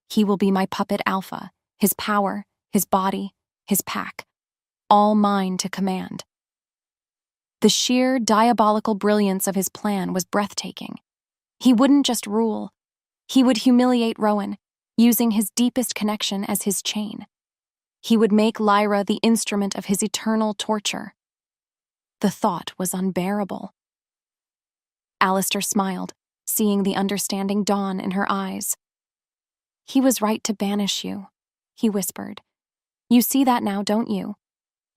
He will be my puppet alpha, his power, his body, his pack, all mine to command. The sheer, diabolical brilliance of his plan was breathtaking. He wouldn't just rule. He would humiliate Rowan, using his deepest connection as his chain. He would make Lyra the instrument of his eternal torture. The thought was unbearable. Alistair smiled, seeing the understanding dawn in her eyes. He was right to banish you, he whispered. You see that now, don't you?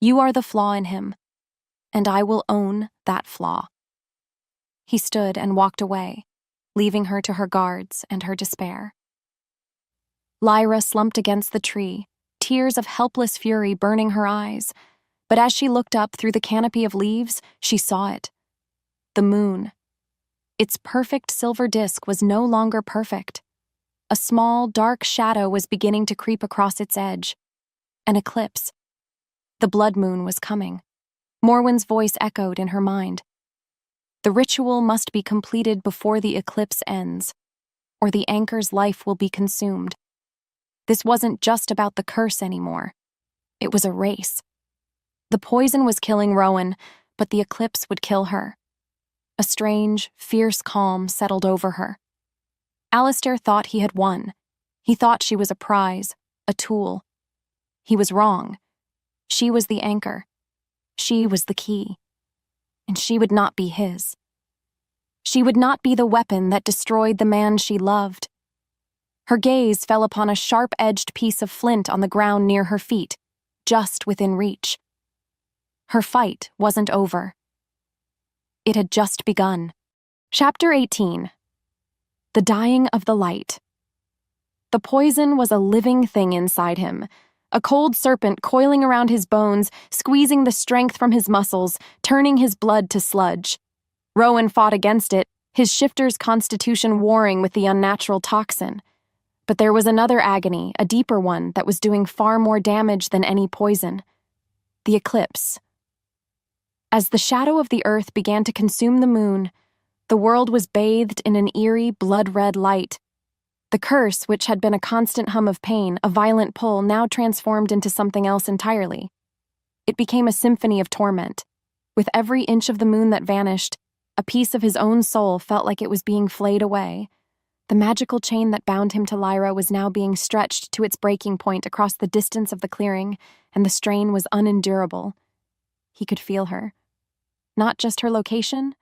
You are the flaw in him, and I will own that flaw. He stood and walked away, leaving her to her guards and her despair. Lyra slumped against the tree, tears of helpless fury burning her eyes, but as she looked up through the canopy of leaves, she saw it. The moon. Its perfect silver disk was no longer perfect. A small, dark shadow was beginning to creep across its edge. An eclipse. The blood moon was coming. Morwen's voice echoed in her mind. The ritual must be completed before the eclipse ends, or the anchor's life will be consumed. This wasn't just about the curse anymore. It was a race. The poison was killing Rowan, but the eclipse would kill her. A strange, fierce calm settled over her. Alistair thought he had won. He thought she was a prize, a tool. He was wrong. She was the anchor. She was the key. And she would not be his. She would not be the weapon that destroyed the man she loved. Her gaze fell upon a sharp-edged piece of flint on the ground near her feet, just within reach. Her fight wasn't over. It had just begun. Chapter 18. The Dying of the Light. The poison was a living thing inside him, a cold serpent coiling around his bones, squeezing the strength from his muscles, turning his blood to sludge. Rowan fought against it, his shifter's constitution warring with the unnatural toxin. But there was another agony, a deeper one, that was doing far more damage than any poison. The eclipse. As the shadow of the earth began to consume the moon, the world was bathed in an eerie, blood-red light. The curse, which had been a constant hum of pain, a violent pull, now transformed into something else entirely. It became a symphony of torment. With every inch of the moon that vanished, a piece of his own soul felt like it was being flayed away. The magical chain that bound him to Lyra was now being stretched to its breaking point across the distance of the clearing, and the strain was unendurable. He could feel her. Not just her location,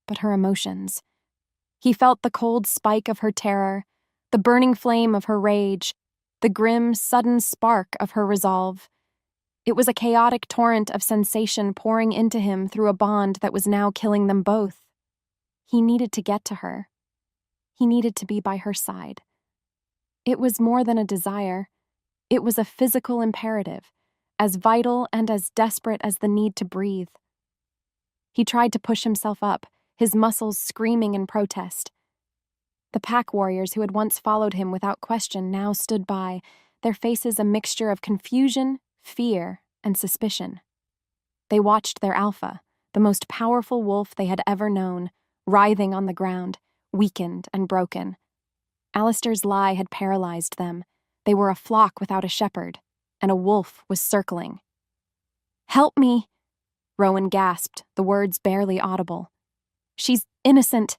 but her emotions. He felt the cold spike of her terror, the burning flame of her rage, the grim, sudden spark of her resolve. It was a chaotic torrent of sensation pouring into him through a bond that was now killing them both. He needed to get to her. He needed to be by her side. It was more than a desire. It was a physical imperative, as vital and as desperate as the need to breathe. He tried to push himself up, his muscles screaming in protest. The pack warriors who had once followed him without question now stood by, their faces a mixture of confusion, fear, and suspicion. They watched their alpha, the most powerful wolf they had ever known, writhing on the ground, weakened and broken. Alistair's lie had paralyzed them. They were a flock without a shepherd, and a wolf was circling. "Help me!" Rowan gasped, the words barely audible. "She's innocent,"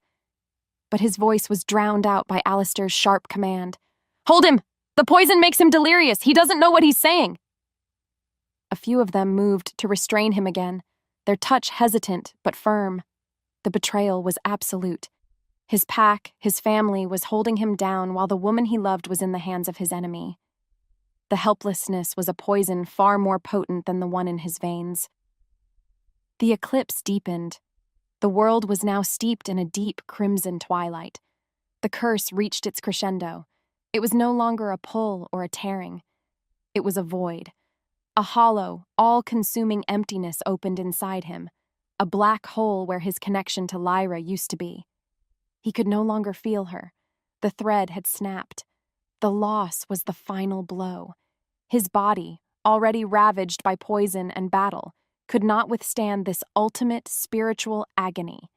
but his voice was drowned out by Alistair's sharp command. "Hold him! The poison makes him delirious! He doesn't know what he's saying!" A few of them moved to restrain him again, their touch hesitant but firm. The betrayal was absolute. His pack, his family, was holding him down while the woman he loved was in the hands of his enemy. The helplessness was a poison far more potent than the one in his veins. The eclipse deepened. The world was now steeped in a deep crimson twilight. The curse reached its crescendo. It was no longer a pull or a tearing. It was a void. A hollow, all-consuming emptiness opened inside him, a black hole where his connection to Lyra used to be. He could no longer feel her. The thread had snapped. The loss was the final blow. His body, already ravaged by poison and battle, could not withstand this ultimate spiritual agony.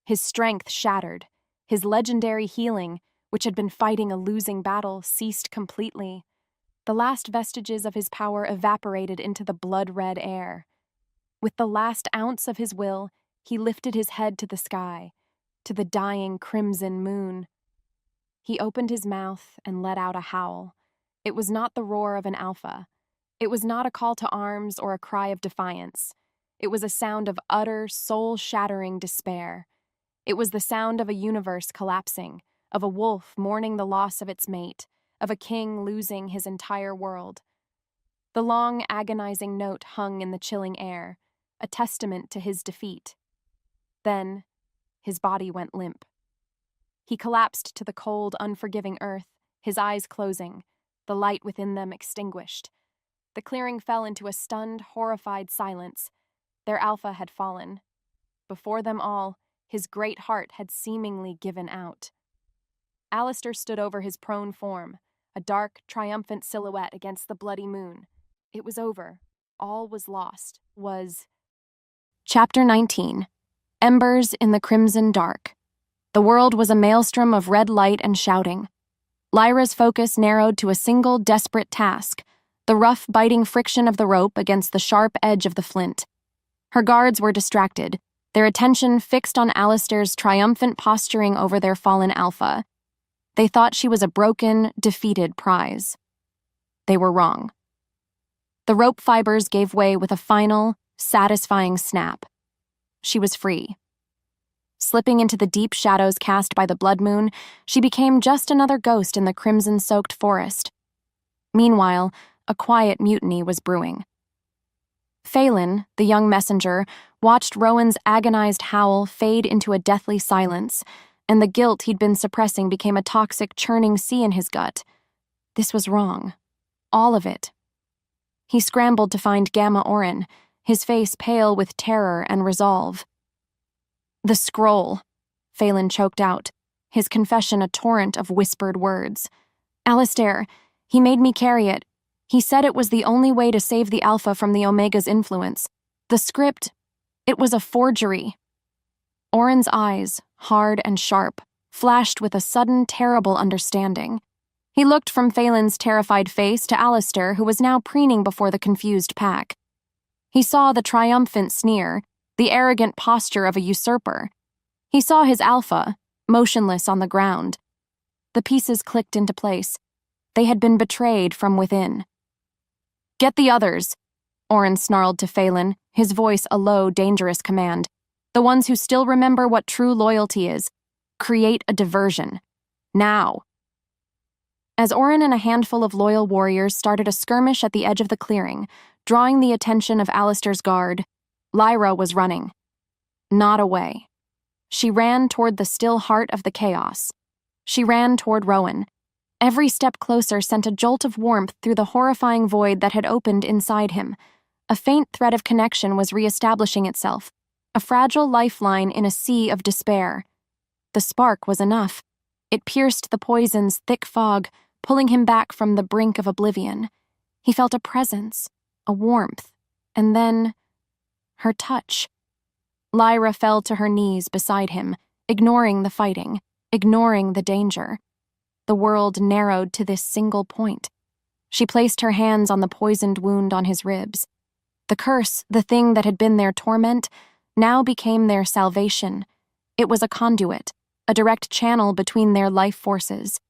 His strength shattered. His legendary healing, which had been fighting a losing battle, ceased completely. The last vestiges of his power evaporated into the blood-red air. With the last ounce of his will, he lifted his head to the sky, to the dying crimson moon. He opened his mouth and let out a howl. It was not the roar of an alpha. It was not a call to arms or a cry of defiance. It was a sound of utter, soul-shattering despair. It was the sound of a universe collapsing, of a wolf mourning the loss of its mate, of a king losing his entire world. The long, agonizing note hung in the chilling air, a testament to his defeat. Then, his body went limp. He collapsed to the cold, unforgiving earth, his eyes closing, the light within them extinguished. The clearing fell into a stunned, horrified silence. Their alpha had fallen. Before them all, his great heart had seemingly given out. Alistair stood over his prone form, a dark, triumphant silhouette against the bloody moon. It was over. All was lost. Chapter 19. Embers in the Crimson Dark. The world was a maelstrom of red light and shouting. Lyra's focus narrowed to a single desperate task, the rough, biting friction of the rope against the sharp edge of the flint. Her guards were distracted, their attention fixed on Alistair's triumphant posturing over their fallen alpha. They thought she was a broken, defeated prize. They were wrong. The rope fibers gave way with a final, satisfying snap. She was free. Slipping into the deep shadows cast by the blood moon, she became just another ghost in the crimson-soaked forest. Meanwhile, a quiet mutiny was brewing. Phelan, the young messenger, watched Rowan's agonized howl fade into a deathly silence, and the guilt he'd been suppressing became a toxic, churning sea in his gut. This was wrong. All of it. He scrambled to find Gamma Orin, his face pale with terror and resolve. "The scroll," Phelan choked out, his confession a torrent of whispered words. "Alistair, he made me carry it. He said it was the only way to save the Alpha from the Omega's influence. The script, it was a forgery." Orin's eyes, hard and sharp, flashed with a sudden, terrible understanding. He looked from Phelan's terrified face to Alistair, who was now preening before the confused pack. He saw the triumphant sneer, the arrogant posture of a usurper. He saw his alpha, motionless on the ground. The pieces clicked into place. They had been betrayed from within. "Get the others," Orin snarled to Phelan, his voice a low, dangerous command. "The ones who still remember what true loyalty is. Create a diversion. Now." As Orin and a handful of loyal warriors started a skirmish at the edge of the clearing, drawing the attention of Alistair's guard, Lyra was running. Not away. She ran toward the still heart of the chaos. She ran toward Rowan. Every step closer sent a jolt of warmth through the horrifying void that had opened inside him. A faint thread of connection was reestablishing itself, a fragile lifeline in a sea of despair. The spark was enough. It pierced the poison's thick fog, pulling him back from the brink of oblivion. He felt a presence, a warmth, and then her touch. Lyra fell to her knees beside him, ignoring the fighting, ignoring the danger. The world narrowed to this single point. She placed her hands on the poisoned wound on his ribs. The curse, the thing that had been their torment, now became their salvation. It was a conduit, a direct channel between their life forces.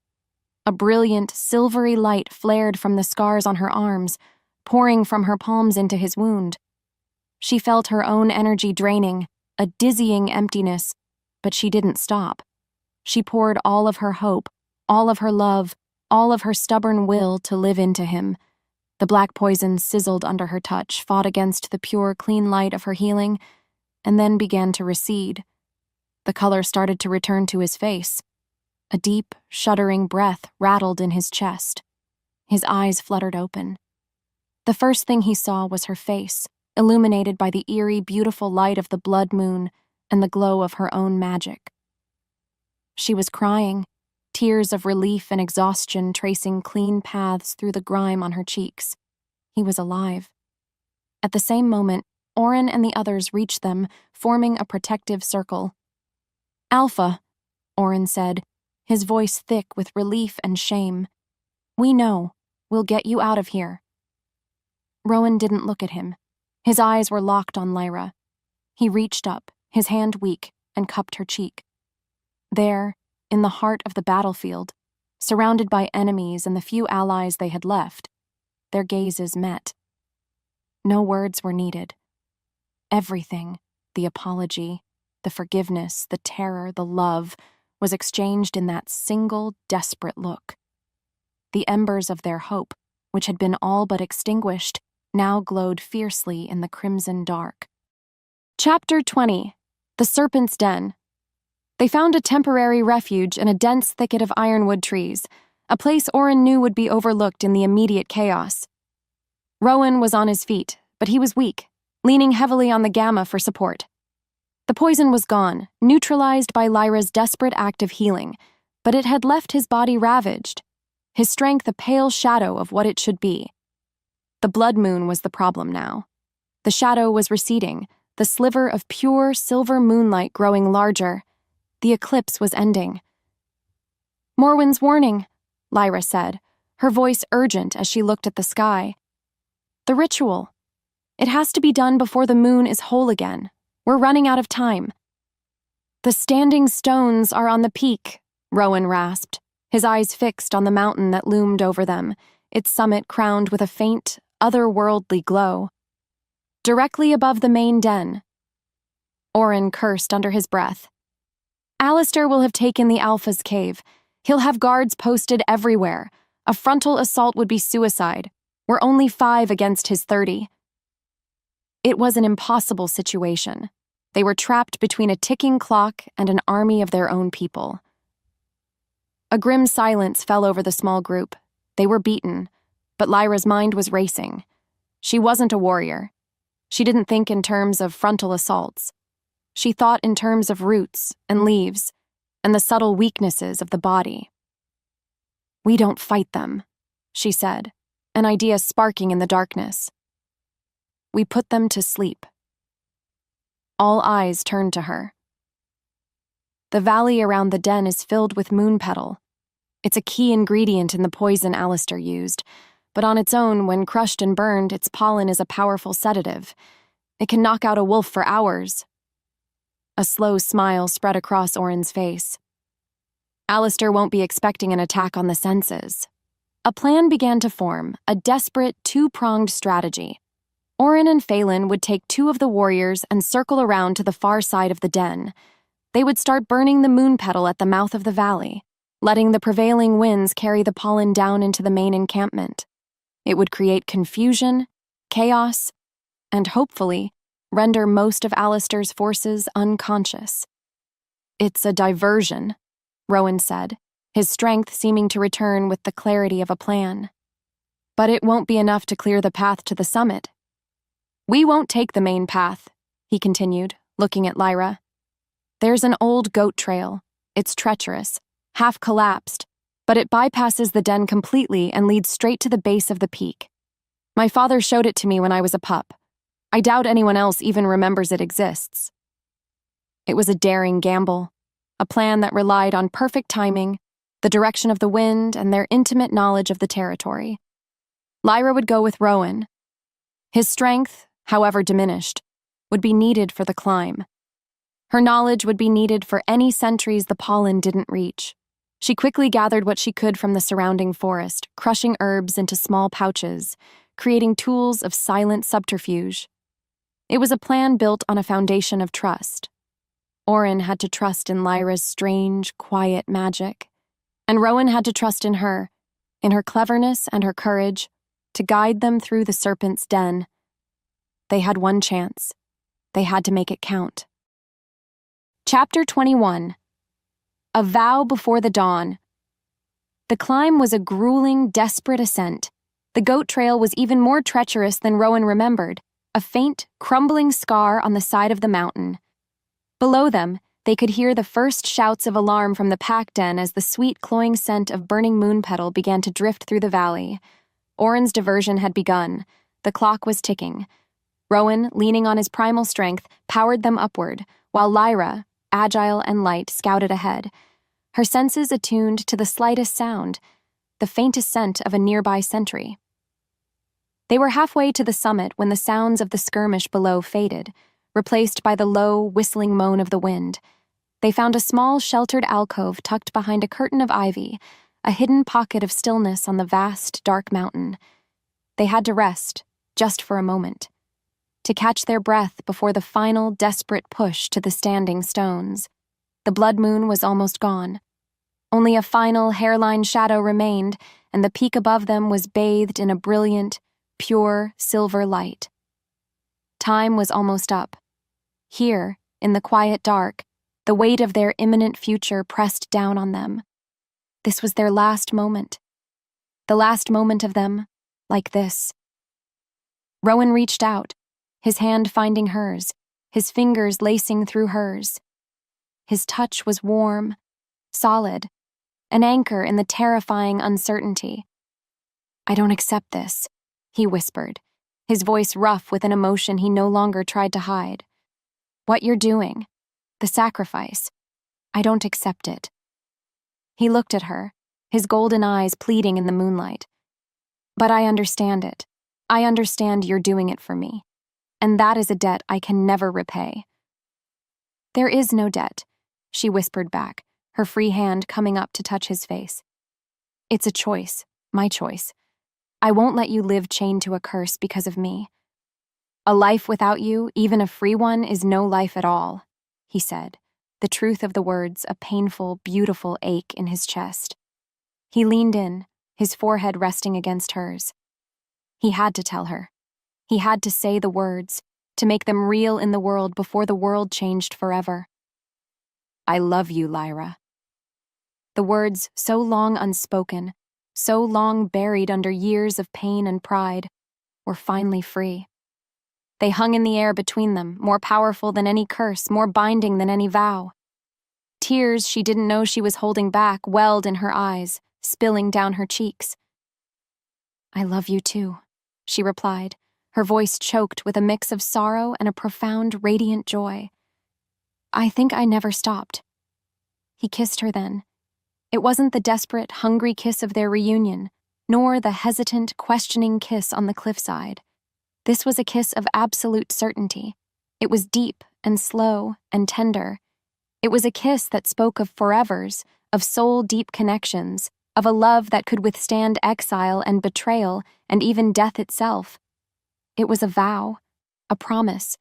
A brilliant, silvery light flared from the scars on her arms, pouring from her palms into his wound. She felt her own energy draining, a dizzying emptiness, but she didn't stop. She poured all of her hope, all of her love, all of her stubborn will to live into him. The black poison sizzled under her touch, fought against the pure, clean light of her healing, and then began to recede. The color started to return to his face. A deep, shuddering breath rattled in his chest. His eyes fluttered open. The first thing he saw was her face, illuminated by the eerie, beautiful light of the blood moon and the glow of her own magic. She was crying, tears of relief and exhaustion tracing clean paths through the grime on her cheeks. He was alive. At the same moment, Oren and the others reached them, forming a protective circle. "Alpha," Oren said, his voice thick with relief and shame. "We know. We'll get you out of here." Rowan didn't look at him. His eyes were locked on Lyra. He reached up, his hand weak, and cupped her cheek. There, in the heart of the battlefield, surrounded by enemies and the few allies they had left, their gazes met. No words were needed. Everything, the apology, the forgiveness, the terror, the love, was exchanged in that single, desperate look. The embers of their hope, which had been all but extinguished, now glowed fiercely in the crimson dark. Chapter 20. The Serpent's Den. They found a temporary refuge in a dense thicket of ironwood trees, a place Oren knew would be overlooked in the immediate chaos. Rowan was on his feet, but he was weak, leaning heavily on the gamma for support. The poison was gone, neutralized by Lyra's desperate act of healing, but it had left his body ravaged, his strength a pale shadow of what it should be. The blood moon was the problem now. The shadow was receding, the sliver of pure silver moonlight growing larger. The eclipse was ending. "Morwen's warning," Lyra said, her voice urgent as she looked at the sky. "The ritual. It has to be done before the moon is whole again. We're running out of time." "The standing stones are on the peak," Rowan rasped, his eyes fixed on the mountain that loomed over them, its summit crowned with a faint, otherworldly glow. "Directly above the main den." Oren cursed under his breath. "Alistair will have taken the Alpha's cave. He'll have guards posted everywhere. A frontal assault would be suicide. We're only 5 against his 30. It was an impossible situation. They were trapped between a ticking clock and an army of their own people. A grim silence fell over the small group. They were beaten, but Lyra's mind was racing. She wasn't a warrior. She didn't think in terms of frontal assaults. She thought in terms of roots and leaves and the subtle weaknesses of the body. "We don't fight them," she said, an idea sparking in the darkness. "We put them to sleep." All eyes turned to her. The valley around the den is filled with moon petal. It's a key ingredient in the poison Alistair used, but on its own, when crushed and burned, its pollen is a powerful sedative. It can knock out a wolf for hours. A slow smile spread across Oren's face. Alistair won't be expecting an attack on the senses. A plan began to form, a desperate, two-pronged strategy. Oren and Phelan would take 2 of the warriors and circle around to the far side of the den. They would start burning the moon petal at the mouth of the valley, letting the prevailing winds carry the pollen down into the main encampment. It would create confusion, chaos, and hopefully render most of Alistair's forces unconscious. "It's a diversion," Rowan said, his strength seeming to return with the clarity of a plan. "But it won't be enough to clear the path to the summit." "We won't take the main path," he continued, looking at Lyra. "There's an old goat trail. It's treacherous, half collapsed, but it bypasses the den completely and leads straight to the base of the peak. My father showed it to me when I was a pup. I doubt anyone else even remembers it exists." It was a daring gamble, a plan that relied on perfect timing, the direction of the wind, and their intimate knowledge of the territory. Lyra would go with Rowan. His strength, however diminished, would be needed for the climb. Her knowledge would be needed for any centuries the pollen didn't reach. She quickly gathered what she could from the surrounding forest, crushing herbs into small pouches, creating tools of silent subterfuge. It was a plan built on a foundation of trust. Orin had to trust in Lyra's strange, quiet magic, and Rowan had to trust in her cleverness and her courage, to guide them through the serpent's den. They had one chance. They had to make it count. Chapter 21. A Vow Before the Dawn. The climb was a grueling, desperate ascent. The goat trail was even more treacherous than Rowan remembered, a faint, crumbling scar on the side of the mountain. Below them, they could hear the first shouts of alarm from the pack den as the sweet, cloying scent of burning moon petal began to drift through the valley. Orin's diversion had begun. The clock was ticking. Rowan, leaning on his primal strength, powered them upward, while Lyra, agile and light, scouted ahead, her senses attuned to the slightest sound, the faintest scent of a nearby sentry. They were halfway to the summit when the sounds of the skirmish below faded, replaced by the low, whistling moan of the wind. They found a small, sheltered alcove tucked behind a curtain of ivy, a hidden pocket of stillness on the vast, dark mountain. They had to rest, just for a moment, to catch their breath before the final, desperate push to the standing stones. The blood moon was almost gone. Only a final, hairline shadow remained, and the peak above them was bathed in a brilliant, pure, silver light. Time was almost up. Here, in the quiet dark, the weight of their imminent future pressed down on them. This was their last moment. The last moment of them, like this. Rowan reached out, his hand finding hers, his fingers lacing through hers. His touch was warm, solid, an anchor in the terrifying uncertainty. "I don't accept this," he whispered, his voice rough with an emotion he no longer tried to hide. "What you're doing, the sacrifice, I don't accept it." He looked at her, his golden eyes pleading in the moonlight. "But I understand it. I understand you're doing it for me. And that is a debt I can never repay." "There is no debt," she whispered back, her free hand coming up to touch his face. "It's a choice, my choice. I won't let you live chained to a curse because of me. A life without you, even a free one, is no life at all," he said, the truth of the words a painful, beautiful ache in his chest. He leaned in, his forehead resting against hers. He had to tell her. He had to say the words, to make them real in the world before the world changed forever. "I love you, Lyra." The words, so long unspoken, so long buried under years of pain and pride, were finally free. They hung in the air between them, more powerful than any curse, more binding than any vow. Tears she didn't know she was holding back welled in her eyes, spilling down her cheeks. "I love you too," she replied, her voice choked with a mix of sorrow and a profound, radiant joy. "I think I never stopped." He kissed her then. It wasn't the desperate, hungry kiss of their reunion, nor the hesitant, questioning kiss on the cliffside. This was a kiss of absolute certainty. It was deep and slow and tender. It was a kiss that spoke of forevers, of soul-deep connections, of a love that could withstand exile and betrayal and even death itself. It was a vow, a promise.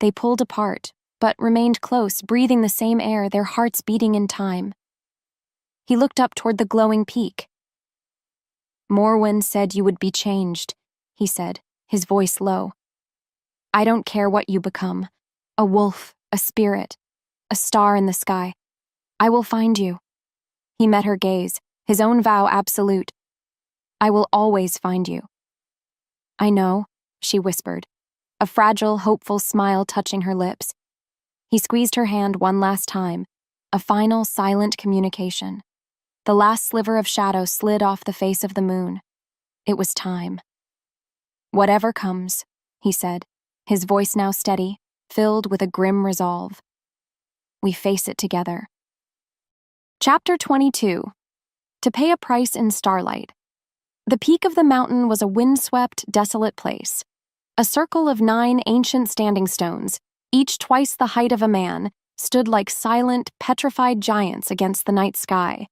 They pulled apart, but remained close, breathing the same air, their hearts beating in time. He looked up toward the glowing peak. "Morwen said you would be changed," he said, his voice low. "I don't care what you become, a wolf, a spirit, a star in the sky. I will find you." He met her gaze, his own vow absolute. "I will always find you." "I know," she whispered, a fragile, hopeful smile touching her lips. He squeezed her hand one last time, a final, silent communication. The last sliver of shadow slid off the face of the moon. It was time. "Whatever comes," he said, his voice now steady, filled with a grim resolve. "We face it together." Chapter 22. To pay a price in starlight. The peak of the mountain was a windswept, desolate place. A circle of 9 ancient standing stones, each twice the height of a man, stood like silent, petrified giants against the night sky.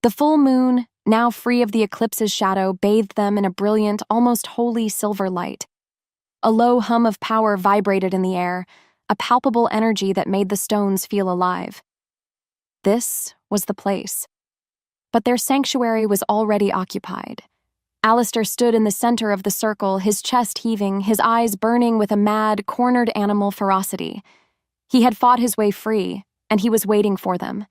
The full moon, now free of the eclipse's shadow, bathed them in a brilliant, almost holy silver light. A low hum of power vibrated in the air, a palpable energy that made the stones feel alive. This was the place. But their sanctuary was already occupied. Alistair stood in the center of the circle, his chest heaving, his eyes burning with a mad, cornered animal ferocity. He had fought his way free, and he was waiting for them.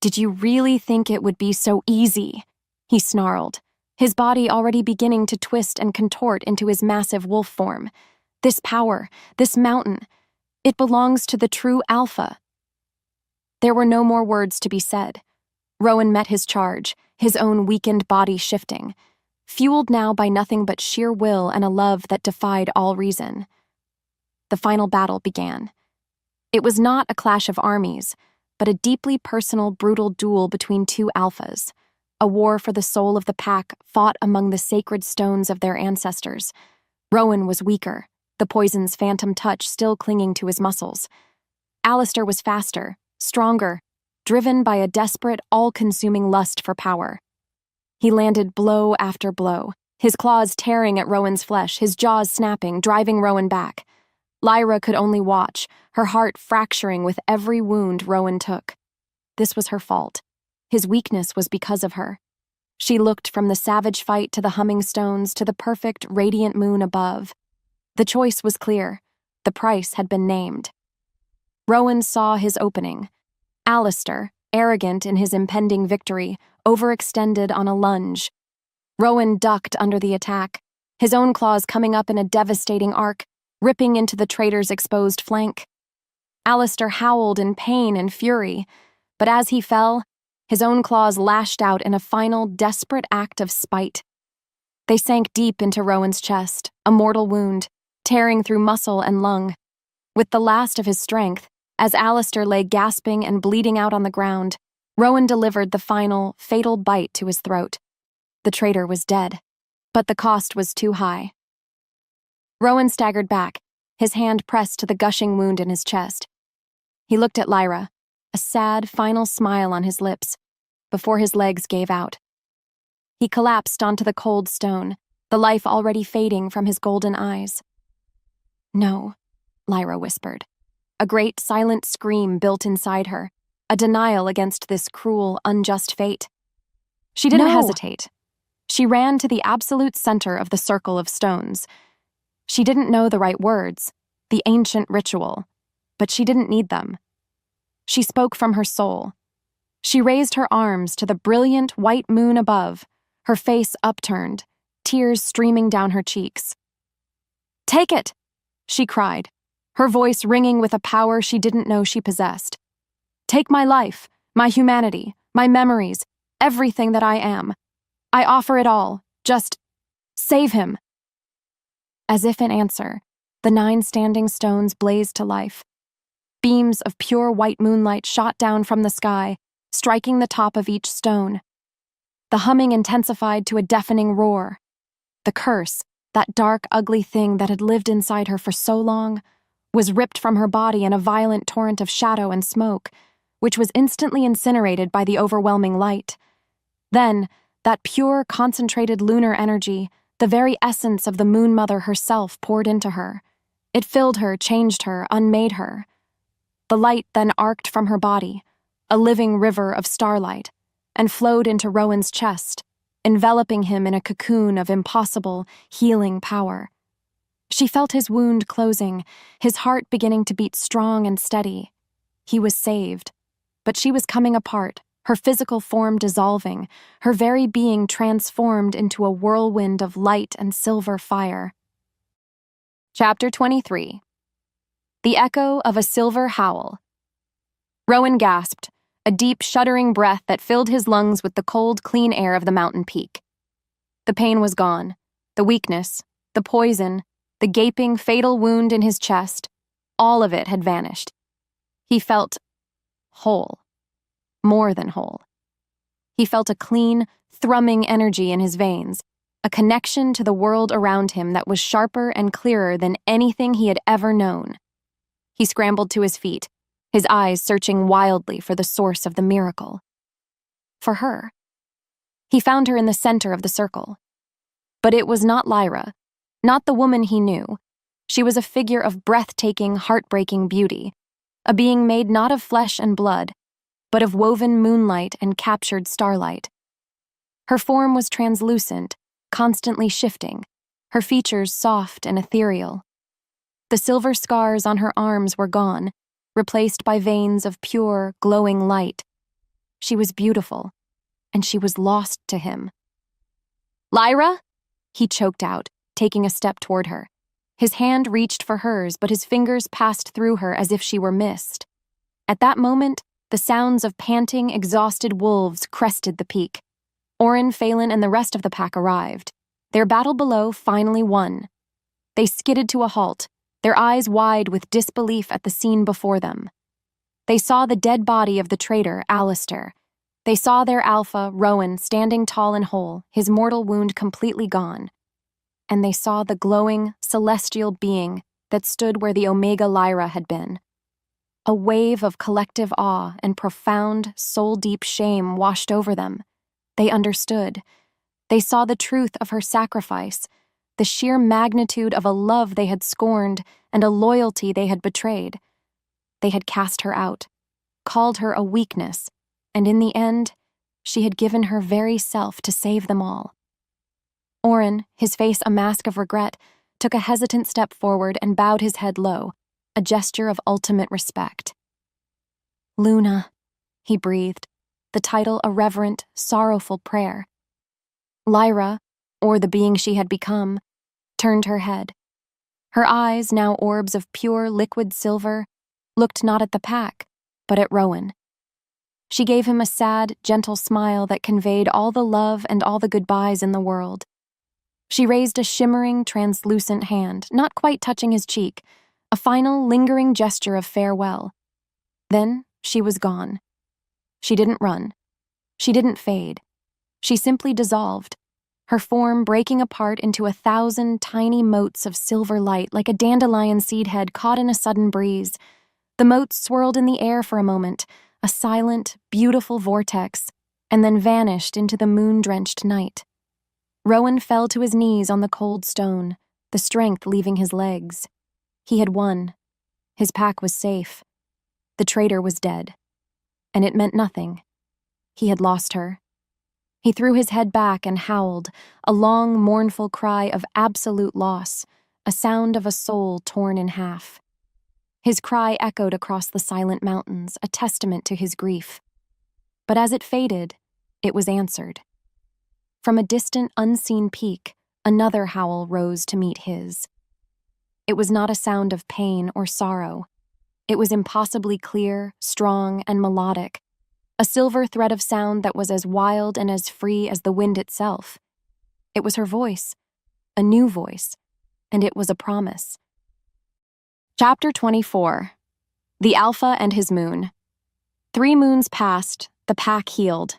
"Did you really think it would be so easy?" he snarled, his body already beginning to twist and contort into his massive wolf form. "This power, this mountain, it belongs to the true Alpha." There were no more words to be said. Rowan met his charge, his own weakened body shifting, fueled now by nothing but sheer will and a love that defied all reason. The final battle began. It was not a clash of armies, but a deeply personal, brutal duel between two alphas, a war for the soul of the pack fought among the sacred stones of their ancestors. Rowan was weaker, the poison's phantom touch still clinging to his muscles. Alistair was faster, stronger, driven by a desperate, all-consuming lust for power. He landed blow after blow, his claws tearing at Rowan's flesh, his jaws snapping, driving Rowan back. Lyra could only watch, her heart fracturing with every wound Rowan took. This was her fault. His weakness was because of her. She looked from the savage fight to the humming stones to the perfect, radiant moon above. The choice was clear. The price had been named. Rowan saw his opening. Alistair, arrogant in his impending victory, overextended on a lunge. Rowan ducked under the attack, his own claws coming up in a devastating arc, ripping into the traitor's exposed flank. Alistair howled in pain and fury, but as he fell, his own claws lashed out in a final, desperate act of spite. They sank deep into Rowan's chest, a mortal wound, tearing through muscle and lung. With the last of his strength, as Alistair lay gasping and bleeding out on the ground, Rowan delivered the final, fatal bite to his throat. The traitor was dead, but the cost was too high. Rowan staggered back, his hand pressed to the gushing wound in his chest. He looked at Lyra, a sad, final smile on his lips, before his legs gave out. He collapsed onto the cold stone, the life already fading from his golden eyes. "No," Lyra whispered. A great, silent scream built inside her, a denial against this cruel, unjust fate. She didn't hesitate. She ran to the absolute center of the circle of stones. She didn't know the right words, the ancient ritual, but she didn't need them. She spoke from her soul. She raised her arms to the brilliant white moon above, her face upturned, tears streaming down her cheeks. "Take it!" she cried, her voice ringing with a power she didn't know she possessed. "Take my life, my humanity, my memories, everything that I am. I offer it all. Just save him." As if in answer, the 9 standing stones blazed to life. Beams of pure white moonlight shot down from the sky, striking the top of each stone. The humming intensified to a deafening roar. The curse, that dark, ugly thing that had lived inside her for so long, was ripped from her body in a violent torrent of shadow and smoke, which was instantly incinerated by the overwhelming light. Then, that pure, concentrated lunar energy, the very essence of the Moon Mother herself, poured into her. It filled her, changed her, unmade her. The light then arced from her body, a living river of starlight, and flowed into Rowan's chest, enveloping him in a cocoon of impossible, healing power. She felt his wound closing, his heart beginning to beat strong and steady. He was saved, but she was coming apart, her physical form dissolving, her very being transformed into a whirlwind of light and silver fire. Chapter 23. The Echo of a Silver Howl. Rowan gasped, a deep, shuddering breath that filled his lungs with the cold, clean air of the mountain peak. The pain was gone, the weakness, the poison, the gaping, fatal wound in his chest, all of it had vanished. He felt whole, more than whole. He felt a clean, thrumming energy in his veins, a connection to the world around him that was sharper and clearer than anything he had ever known. He scrambled to his feet, his eyes searching wildly for the source of the miracle. For her. He found her in the center of the circle. But it was not Lyra, not the woman he knew. She was a figure of breathtaking, heartbreaking beauty, a being made not of flesh and blood, but of woven moonlight and captured starlight. Her form was translucent, constantly shifting, her features soft and ethereal. The silver scars on her arms were gone, replaced by veins of pure, glowing light. She was beautiful, and she was lost to him. "Lyra?" he choked out, taking a step toward her. His hand reached for hers, but his fingers passed through her as if she were mist. At that moment, the sounds of panting, exhausted wolves crested the peak. Orin, Phelan, and the rest of the pack arrived. Their battle below finally won. They skidded to a halt, their eyes wide with disbelief at the scene before them. They saw the dead body of the traitor, Alistair. They saw their alpha, Rowan, standing tall and whole, his mortal wound completely gone. And they saw the glowing, celestial being that stood where the Omega Lyra had been. A wave of collective awe and profound, soul-deep shame washed over them. They understood. They saw the truth of her sacrifice, the sheer magnitude of a love they had scorned and a loyalty they had betrayed. They had cast her out, called her a weakness, and in the end, she had given her very self to save them all. Orin, his face a mask of regret, took a hesitant step forward and bowed his head low, a gesture of ultimate respect. "Luna," he breathed, the title a reverent, sorrowful prayer. Lyra, or the being she had become, turned her head. Her eyes, now orbs of pure, liquid silver, looked not at the pack, but at Rowan. She gave him a sad, gentle smile that conveyed all the love and all the goodbyes in the world. She raised a shimmering, translucent hand, not quite touching his cheek, a final, lingering gesture of farewell. Then she was gone. She didn't run. She didn't fade. She simply dissolved, her form breaking apart into 1,000 tiny motes of silver light like a dandelion seed head caught in a sudden breeze. The motes swirled in the air for a moment, a silent, beautiful vortex, and then vanished into the moon-drenched night. Rowan fell to his knees on the cold stone, the strength leaving his legs. He had won. His pack was safe. The traitor was dead. And it meant nothing. He had lost her. He threw his head back and howled, a long, mournful cry of absolute loss, a sound of a soul torn in half. His cry echoed across the silent mountains, a testament to his grief. But as it faded, it was answered. From a distant, unseen peak, another howl rose to meet his. It was not a sound of pain or sorrow. It was impossibly clear, strong, and melodic, a silver thread of sound that was as wild and as free as the wind itself. It was her voice, a new voice, and it was a promise. Chapter 24. The Alpha and His Moon. 3 moons passed, the pack healed.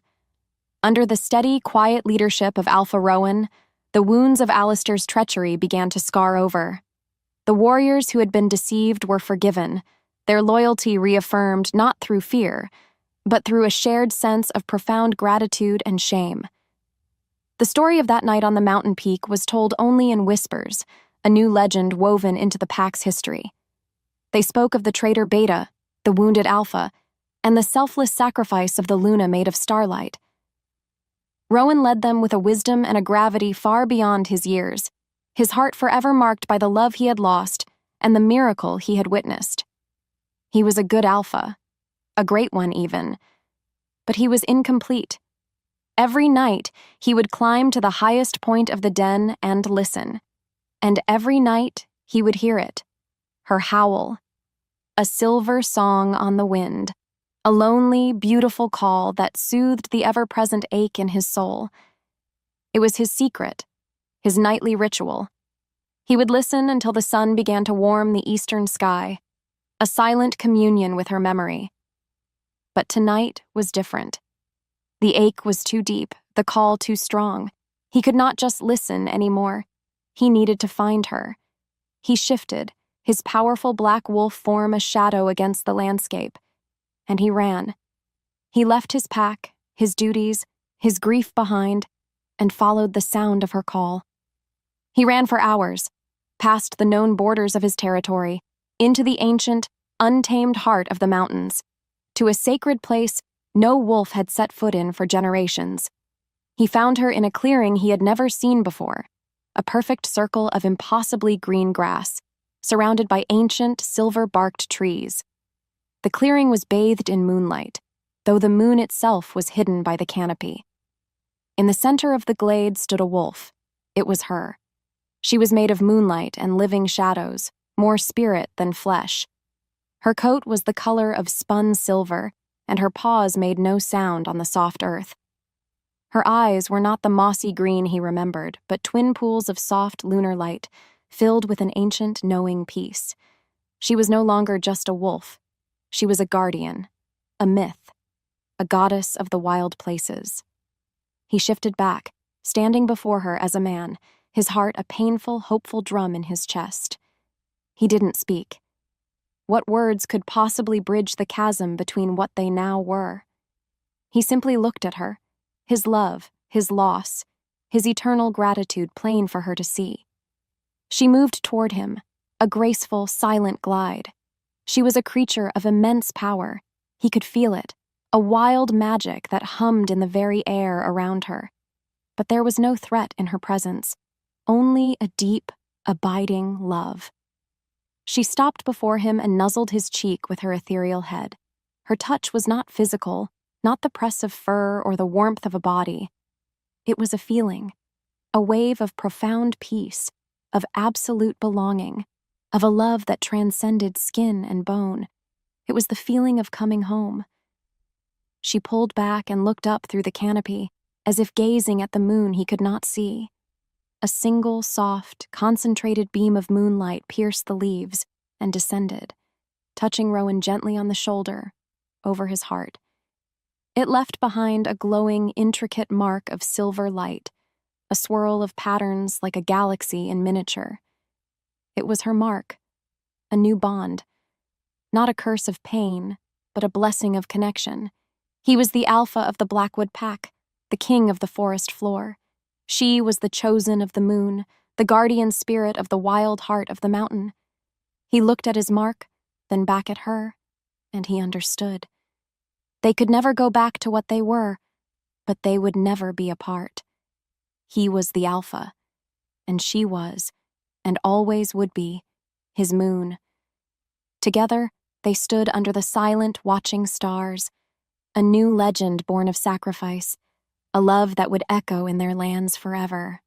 Under the steady, quiet leadership of Alpha Rowan, the wounds of Alistair's treachery began to scar over. The warriors who had been deceived were forgiven, their loyalty reaffirmed not through fear, but through a shared sense of profound gratitude and shame. The story of that night on the mountain peak was told only in whispers, a new legend woven into the pack's history. They spoke of the traitor Beta, the wounded Alpha, and the selfless sacrifice of the Luna made of starlight. Rowan led them with a wisdom and a gravity far beyond his years, his heart forever marked by the love he had lost and the miracle he had witnessed. He was a good Alpha, a great one even, but he was incomplete. Every night, he would climb to the highest point of the den and listen, and every night he would hear it, her howl, a silver song on the wind, a lonely, beautiful call that soothed the ever-present ache in his soul. It was his secret, his nightly ritual. He would listen until the sun began to warm the eastern sky, a silent communion with her memory. But tonight was different. The ache was too deep, the call too strong. He could not just listen anymore. He needed to find her. He shifted, his powerful black wolf form a shadow against the landscape. And he ran. He left his pack, his duties, his grief behind, and followed the sound of her call. He ran for hours, past the known borders of his territory, into the ancient, untamed heart of the mountains, to a sacred place no wolf had set foot in for generations. He found her in a clearing he had never seen before, a perfect circle of impossibly green grass, surrounded by ancient, silver-barked trees. The clearing was bathed in moonlight, though the moon itself was hidden by the canopy. In the center of the glade stood a wolf. It was her. She was made of moonlight and living shadows, more spirit than flesh. Her coat was the color of spun silver, and her paws made no sound on the soft earth. Her eyes were not the mossy green he remembered, but twin pools of soft lunar light, filled with an ancient, knowing peace. She was no longer just a wolf. She was a guardian, a myth, a goddess of the wild places. He shifted back, standing before her as a man, his heart a painful, hopeful drum in his chest. He didn't speak. What words could possibly bridge the chasm between what they now were? He simply looked at her, his love, his loss, his eternal gratitude plain for her to see. She moved toward him, a graceful, silent glide. She was a creature of immense power. He could feel it, a wild magic that hummed in the very air around her. But there was no threat in her presence, only a deep, abiding love. She stopped before him and nuzzled his cheek with her ethereal head. Her touch was not physical, not the press of fur or the warmth of a body. It was a feeling, a wave of profound peace, of absolute belonging, of a love that transcended skin and bone. It was the feeling of coming home. She pulled back and looked up through the canopy, as if gazing at the moon he could not see. A single, soft, concentrated beam of moonlight pierced the leaves and descended, touching Rowan gently on the shoulder, over his heart. It left behind a glowing, intricate mark of silver light, a swirl of patterns like a galaxy in miniature. It was her mark, a new bond. Not a curse of pain, but a blessing of connection. He was the alpha of the Blackwood pack, the king of the forest floor. She was the chosen of the moon, the guardian spirit of the wild heart of the mountain. He looked at his mark, then back at her, and he understood. They could never go back to what they were, but they would never be apart. He was the alpha, and she was, and always would be, his moon. Together, they stood under the silent, watching stars, a new legend born of sacrifice, a love that would echo in their lands forever.